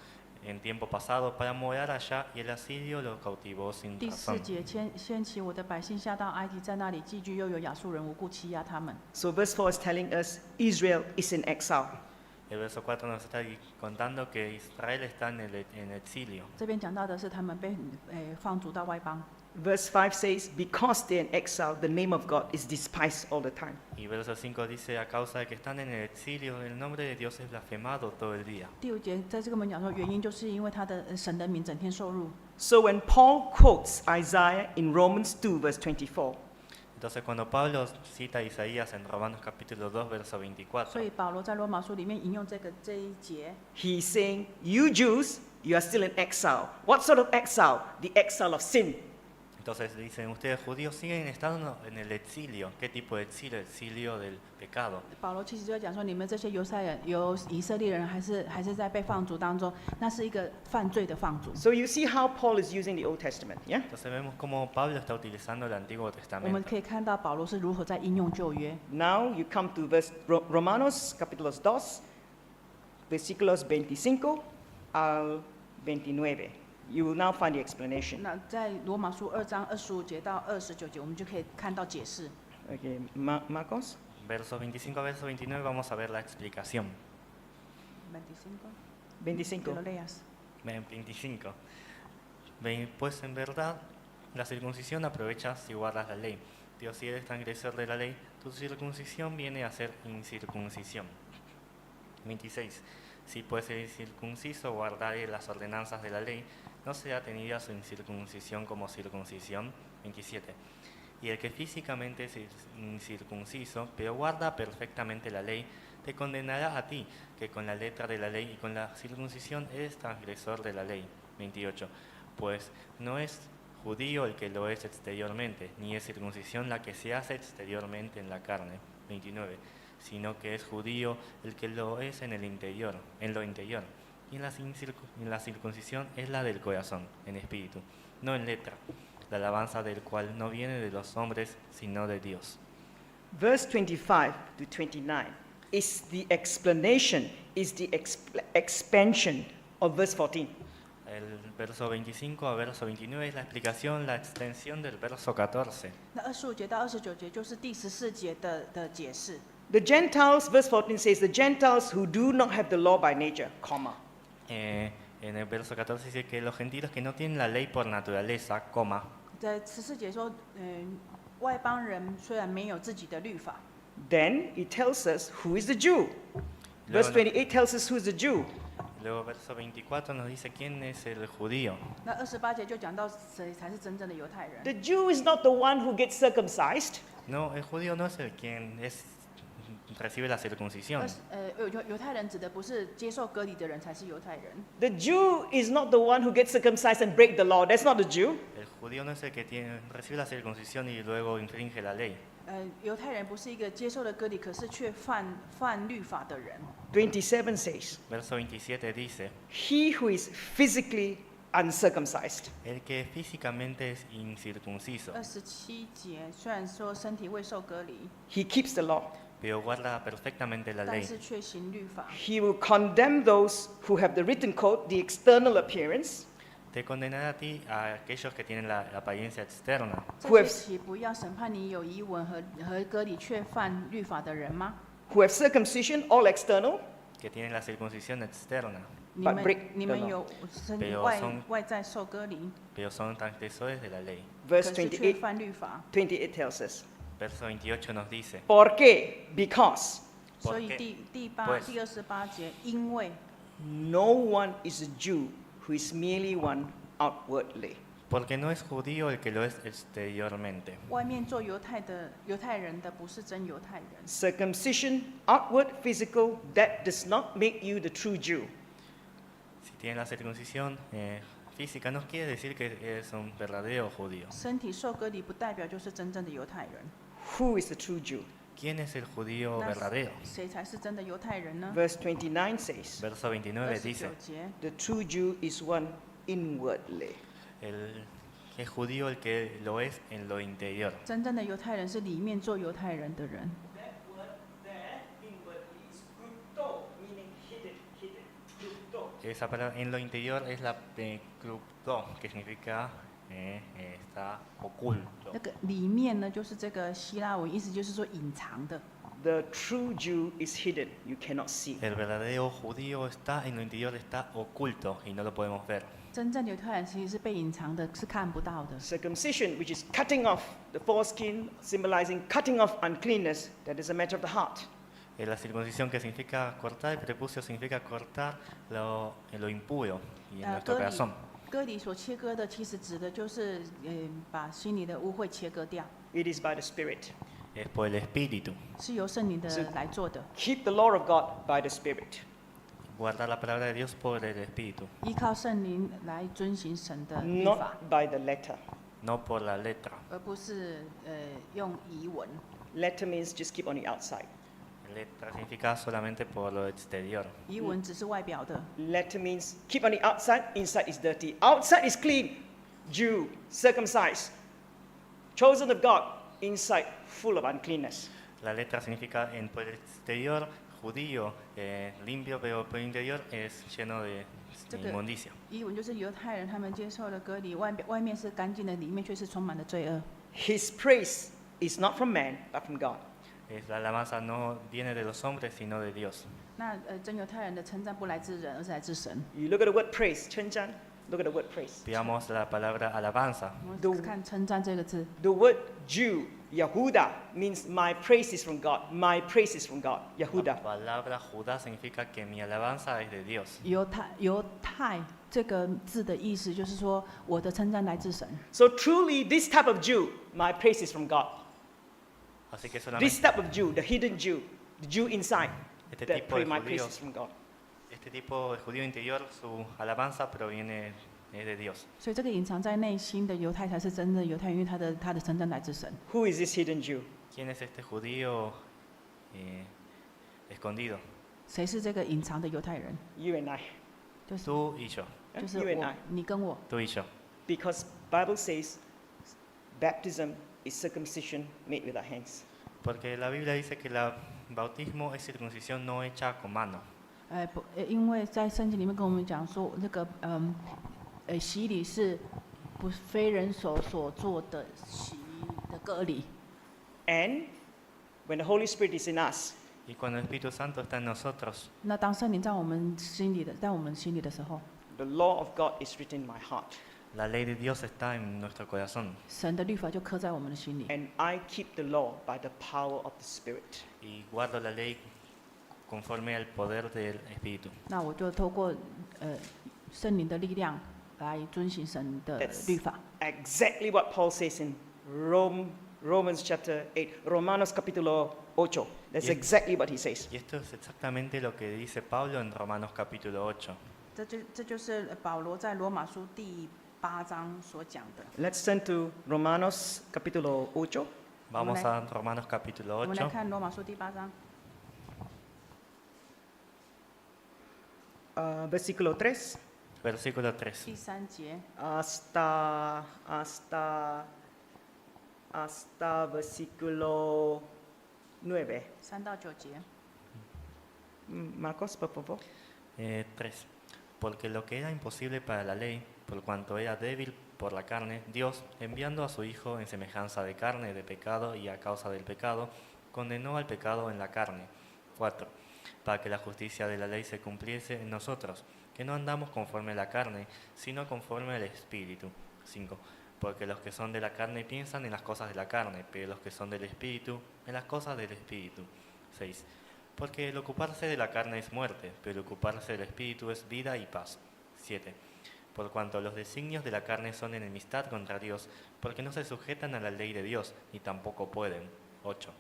en tiempo pasado para morar allá, y el asirio lo cautivó sin 第4 razón. 节，掀起我的百姓下到埃及，在那里寄居，又有亚述人无故欺压他们。 So verse 4 is telling us Israel is in exile. El verso 4 nos está contando que Israel está en exilio. 这边讲到的是他们被放逐到外邦。 Verse 5 says, Because they're in exile, the name of God is despised all the time. Y verso 5 dice, a causa de que están en el exilio, el nombre de Dios es blasfemado todo el día. 第5节在这个我们讲说，原因就是因为他的神的名整天受辱。 So when Paul quotes Isaiah in Romans 2, verse 24, Entonces cuando Pablo cita a Isaías en Romanos capítulo 2, verso 24, 所以保罗在罗马书里面引用这一节， he's saying, You Jews, you are still in exile. What sort of exile? The exile of sin. entonces dicen, ustedes judíos siguen estando en el exilio. ¿Qué tipo de exilio? El exilio del pecado. 保罗其实就在讲说，你们这些以色列人还是在被放逐当中，那是一个犯罪的放逐。 So you see how Paul is using the Old Testament, yeah? Entonces vemos cómo Pablo está utilizando el Antiguo 我们 Testamento. 可以看到保罗是如何在应用旧约。 Now you come to verse Romanos capítulo 2, versículos 25 al 29. You will now find the explanation. 那在罗马书2章25节到29节，我们就可以看到解释。 Okay, Marcos. Verso 25 a verso 29 vamos a ver la explicación. 25. Que lo leas. 25. Pues en verdad la circuncisión aprovecha si guardas la ley. Dios, si eres transgresor de la ley, tu circuncisión viene a ser incircuncisión. 26. Si pues el incircunciso guardare las ordenanzas de la ley, no será tenida su incircuncisión como circuncisión. 27. Y el que físicamente es incircunciso, pero guarda perfectamente la ley, te condenará a ti, que con la letra de la ley y con la circuncisión eres transgresor de la ley. 28. Pues no es judío el que lo es exteriormente, ni es circuncisión la que se hace exteriormente en la carne. 29. Sino que es judío el que lo es en el interior, en lo interior. Y en la circuncisión es la del corazón, en espíritu, no en letra, la alabanza del cual no viene de los hombres, sino de Dios. Verse 25 to 29 is the explanation is the expansion of verse 14. El verso 25 a verso 29 es la explicación, la extensión del verso 14. 那25节到29节就是第14节的解释。 The Gentiles, verse 14 says, the Gentiles who do not have the law by nature, comma. En el verso 14 dice que los gentiles que no tienen la ley por naturaleza, coma, 在14节说，外邦人虽然没有自己的律法， Then it tells us who is the Jew. Verse Luego, 28 tells us who is the Jew. luego verso 24 nos dice quién es el judío. 那28节就讲到谁才是真正的犹太人。 The Jew is not the one who gets circumcised. No, el judío no es el quien recibe la circuncisión. 犹太人指的不是接受割礼的人才是犹太人。 The Jew is not the one who gets circumcised and break the law. That's not the Jew. El judío no es el que recibe la circuncisión y luego infringe la ley. 犹太人不是一个接受了割礼，可是却犯律法的人。 27 says, Verso 27 dice, he who is physically uncircumcised. el que físicamente es incircunciso, 27节虽然说身体未受割礼， He keeps the law. pero guarda perfectamente la 但 ley. 是却行律法。 He will condemn those who have the written code, the external appearance, Te condenará a ti a aquellos que tienen la apariencia externa, 这 Who 些 have- 岂不要审判你有遗文和割礼却犯律法的人吗？ who have circumcision, all external, que tienen la circuncisión externa, 你 But 们 break 你 the 们 law. 有身 Pero 外 son- 外在受割礼， pero son transgresores de la ley. 可 verse 是却 28, 犯律法。 28 tells us. Verso 28 nos dice, ¿Por qué? Because 所以 Porque, 第pues, 28节，因为 no one is a Jew who is merely one outwardly. porque no es judío el que lo es exteriormente. 外面做犹太人的不是真犹太人。 Circumcision, outward, physical, that does not make you the true Jew. Si tiene la circuncisión física, no quiere decir que es un verdadero judío. 身体受割礼不代表就是真正的犹太人。 Who is the true Jew? ¿Quién es el judío 那 verdadero? 谁才是真的犹太人呢？ Verse 29 says, Verso 29 dice, 29节， the true Jew is one inwardly. es judío el que lo es en lo interior. 真正的犹太人是里面做犹太人的人。 That word there, inwardly, is krypto, meaning hidden, krypto. Esa palabra en lo interior es la krypto, que significa está oculto. 那个里面呢，就是这个希腊文，意思就是说隐藏的。 The true Jew is hidden, you cannot see. El verdadero judío está en lo interior, está oculto y no lo podemos ver. 真正的犹太人其实是被隐藏的，是看不到的。 Circumcision, which is cutting off the foreskin, symbolizing cutting off uncleanness, that is a matter of the heart. La circuncisión que significa cortar, el prepucio significa cortar lo impuro y en nuestro 割礼 corazón. 割礼所切割的，其实指的就是把心里的污秽切割掉， It is by the Spirit. Es por el espíritu. 是由圣灵的是来做的， Keep the law of God by the Spirit. Guardar la palabra de Dios por el espíritu, 依靠圣灵来遵行神的律 Not 法， by the letter. no por la letra. 而不是用遗文。 Letter means just keep on the outside. Letra significa solamente por lo exterior. 遗文只是外表的， Letter means keep on the outside, inside is dirty. Outside is clean. Jew, circumcised, chosen of God, inside full of uncleanness. La letra significa por el exterior judío, limpio, pero por el interior es lleno de inmundicia. 遗文就是犹太人他们接受了割礼，外面是干净的，里面却是充满了罪恶。 His praise is not from man, but from God. La alabanza no viene de los hombres, sino de Dios. 那真犹太人的称赞不来自人，而是来自神。 You look at the word praise, 称赞, look at the word praise. Veamos la palabra alabanza. 我们看称赞这个字， The word Jew, Yahuda, means my praise is from God. My praise is from God, La Yahuda. palabra Judá significa que mi alabanza es de Dios. 犹太这个字的意思就是说，我的称赞来自神。 So truly, this type of Jew, my praise is from God. Así que This solamente type of Jew, the hidden Jew, the Jew inside, este that tipo pray de my praise judíos, is from God. este tipo de judío interior, su alabanza proviene de Dios. 所以这个隐藏在内心的犹太才是真的犹太，因为他的称赞来自神。 Who is this hidden Jew? ¿Quién es este judío escondido? 谁是这个隐藏的犹太人？ You and I. 就是tú y yo, 就是 You and 我 I.，你跟我。 tú y yo. Because Bible says baptism is circumcision made with our hands. Porque la Biblia dice que el bautismo es circuncisión no hecha con mano. 因为在圣经里面跟我们讲说，那个洗礼是不非人手所做的洗的割礼。 And when the Holy Spirit is in us, Y cuando el Espíritu Santo está en nosotros, 那当圣灵在我们心里的时候， the law of God is written in my heart. la ley de Dios está en nuestro corazón 神的律法就刻在我们的心里。 And I keep the law by the power of the Spirit. y guardo la ley conforme al poder del Espíritu. 那我就透过圣灵的力量来遵行神的 That's 律法。 Exactly what Paul says in Romans chapter 8, Romanos capítulo 8. That's Yes. exactly what he says. Y esto es exactamente lo que dice Pablo en Romanos capítulo 8. 这就是保罗在罗马书第8章所讲的。 Let's turn to Romanos capítulo 8. Vamos Hola. a Romanos capítulo 我们来 8, 看罗马书第8章 Versículo 3 versículo 3. 第3节， hasta versículo 9. 3到9节。 Marcos, por favor. 3. Porque lo que era imposible para la ley, por cuanto era débil por la carne, Dios, enviando a su Hijo en semejanza de carne de pecado y a causa del pecado, condenó al pecado en la carne. 4. Para que la justicia de la ley se cumpliese en nosotros, que no andamos conforme a la carne, sino conforme al Espíritu. 5. Porque los que son de la carne piensan en las cosas de la carne, pero los que son del Espíritu, en las cosas del Espíritu. 6. Porque el ocuparse de la carne es muerte, pero el ocuparse del Espíritu es vida y paz. 7. Por cuanto los designios de la carne son enemistad contra Dios, porque no se sujetan a la ley de Dios, ni tampoco pueden. 8.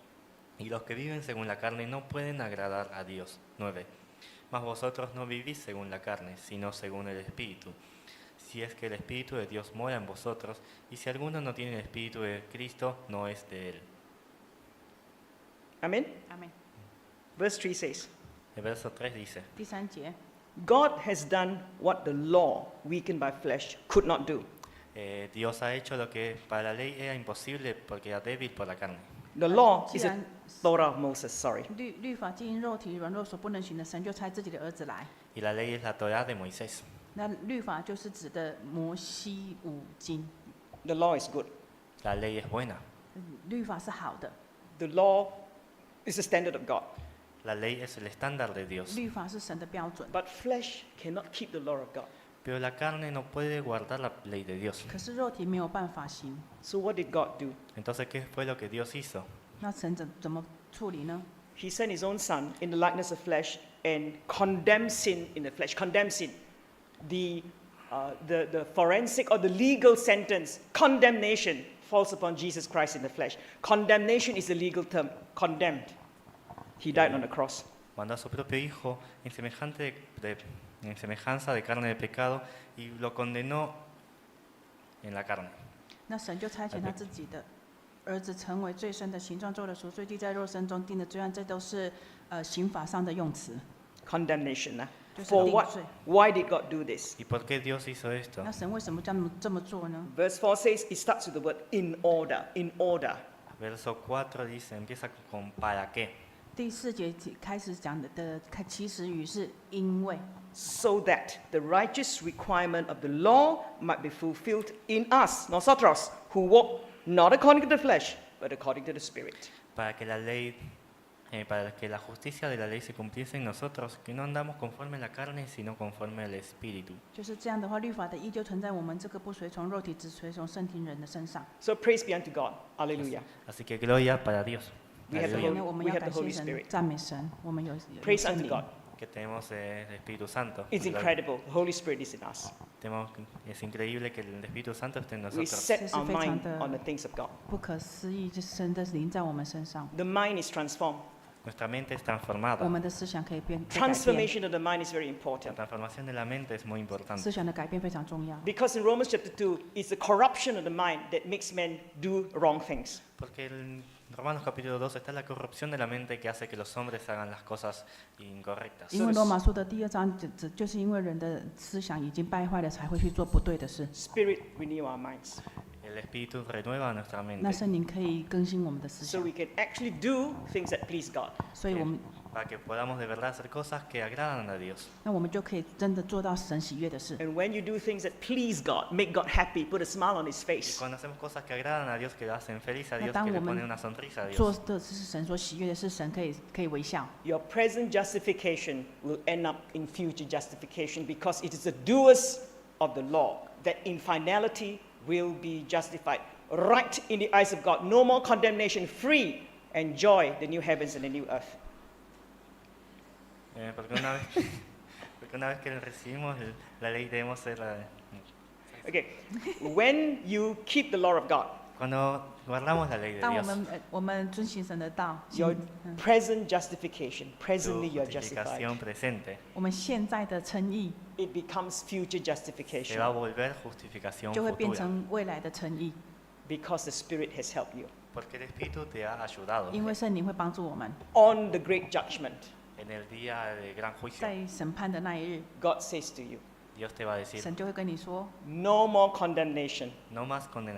Y los que viven según la carne no pueden agradar a Dios. 9. Mas vosotros no vivís según la carne, sino según el Espíritu. Si es que el Espíritu de Dios mora en vosotros, y si alguno no tiene el Espíritu de Cristo, no es de él. Amen. 阿门。 Verse 3 says, El verso 3 dice, 第3节， God has done what the law, weakened by flesh, could not do. Dios ha hecho lo que para la ley era imposible porque era débil por la carne. The law 既 is the 然 Torah of Moses, sorry. 律法既因肉体软弱所不能行的，神就差自己的儿子来。 Y la ley es la Torah de Moisés. 那律法就是指的摩西五经， The law is good. La ley es buena. 律法是好的， The law is the standard of God. La ley es el estándar de Dios. 律法是神的标准。 But flesh cannot keep the law of God. Pero la carne no puede guardar la ley de Dios. 可是肉体没有办法行， So what did God do? Entonces, ¿qué fue lo que Dios hizo? 那神怎么处理呢？ He sent his own son in the likeness of flesh and condemned sin in the flesh. Condemned sin. The forensic or the legal sentence, condemnation, falls upon Jesus Christ in the flesh. Condemnation is the legal term. Condemned. He died on the cross. Mandó a su propio hijo en semejanza de carne de pecado y lo condenó en la carne. 那神就差遣他自己的儿子成为罪身的形状，做了赎罪祭，在肉身中定的罪案，这都是刑法上的用词， Condemnation. 就是 For 定 what? 罪。 Why did God do this? ¿Y por qué Dios hizo esto? 那神为什么这么做呢？ Verse 4 says, it starts with the word in order. In order. Verso 4 dice, empieza con ¿para qué? 第4节开始讲的起始语是因为， So that the righteous requirement of the law might be fulfilled in us, nosotros, who walk not according to the flesh, but according to the Spirit. Para que la justicia de la ley se cumpliese en nosotros, que no andamos conforme a la carne, sino conforme al Espíritu. 就是这样的话，律法的依旧存在我们这个不随从肉体，只随从圣灵人的身上。 So praise be unto God. Hallelujah. Así que gloria para Dios. We have the 所以 Holy- 呢，我们 we 要 have 感 the 谢 Holy 神 Spirit.，赞美神，我们有 Praise 圣 unto 灵 God. Que tenemos el Espíritu Santo. It's incredible. The Holy Spirit is in us. Es increíble que el Espíritu Santo esté en We nosotros. set our This is mind 非常的- on the things of God. 不可思议，就是神的灵在我们身上， The mind is transformed. Nuestra mente es 我 transformada. 们的思想可以被改变。 Transformation of the mind is very La important. transformación de la mente es muy importante. 思想的改变非常重要， Because in Romans chapter 2, it's the corruption of the mind that makes men do wrong things. Porque en Romanos capítulo 2 está la corrupción de la mente que hace que los hombres hagan las cosas incorrectas. 因为罗马书的第2章就是因为人的思想已经败坏了，才会去做不对的事。 Spirit renew our minds. El Espíritu renueva nuestra 那 mente. 圣灵可以更新我们的思 So 想， we can actually do things that please God. 所以我们 para que podamos de verdad hacer cosas que agradan a Dios. 那我们就可以真的做到神喜悦的事。 And when you do things that please God, make God happy, put a smile on His Y face, cuando hacemos cosas que agradan a Dios, que lo hacen feliz a No, Dios, tan que le woman- ponen una sonrisa a 做 Dios, 的是神所喜悦的事，神可以微笑。 your present justification will end up in future justification because it is the doers of the law that in finality will be justified. Right in the eyes of God, no more condemnation, free, enjoy the new heavens and the new earth. Porque una vez que recibimos la ley debemos ser Okay, when you keep the law of God, cuando guardamos la ley de 当 Dios, 我们遵行神的道， your 嗯 present justification, tu presently you're justified, justificación presente 我们现在的称义 it becomes future se va a justification volver justificación 就会变 futura, 成未来的称义， because the Spirit has helped you. porque el Espíritu te ha ayudado 因为圣灵会帮助我们， On the great judgment, en el día de gran juicio. 在审判的那一日， God says to you, Dios te va a decir, 神就会跟你说， no more condemnation, no más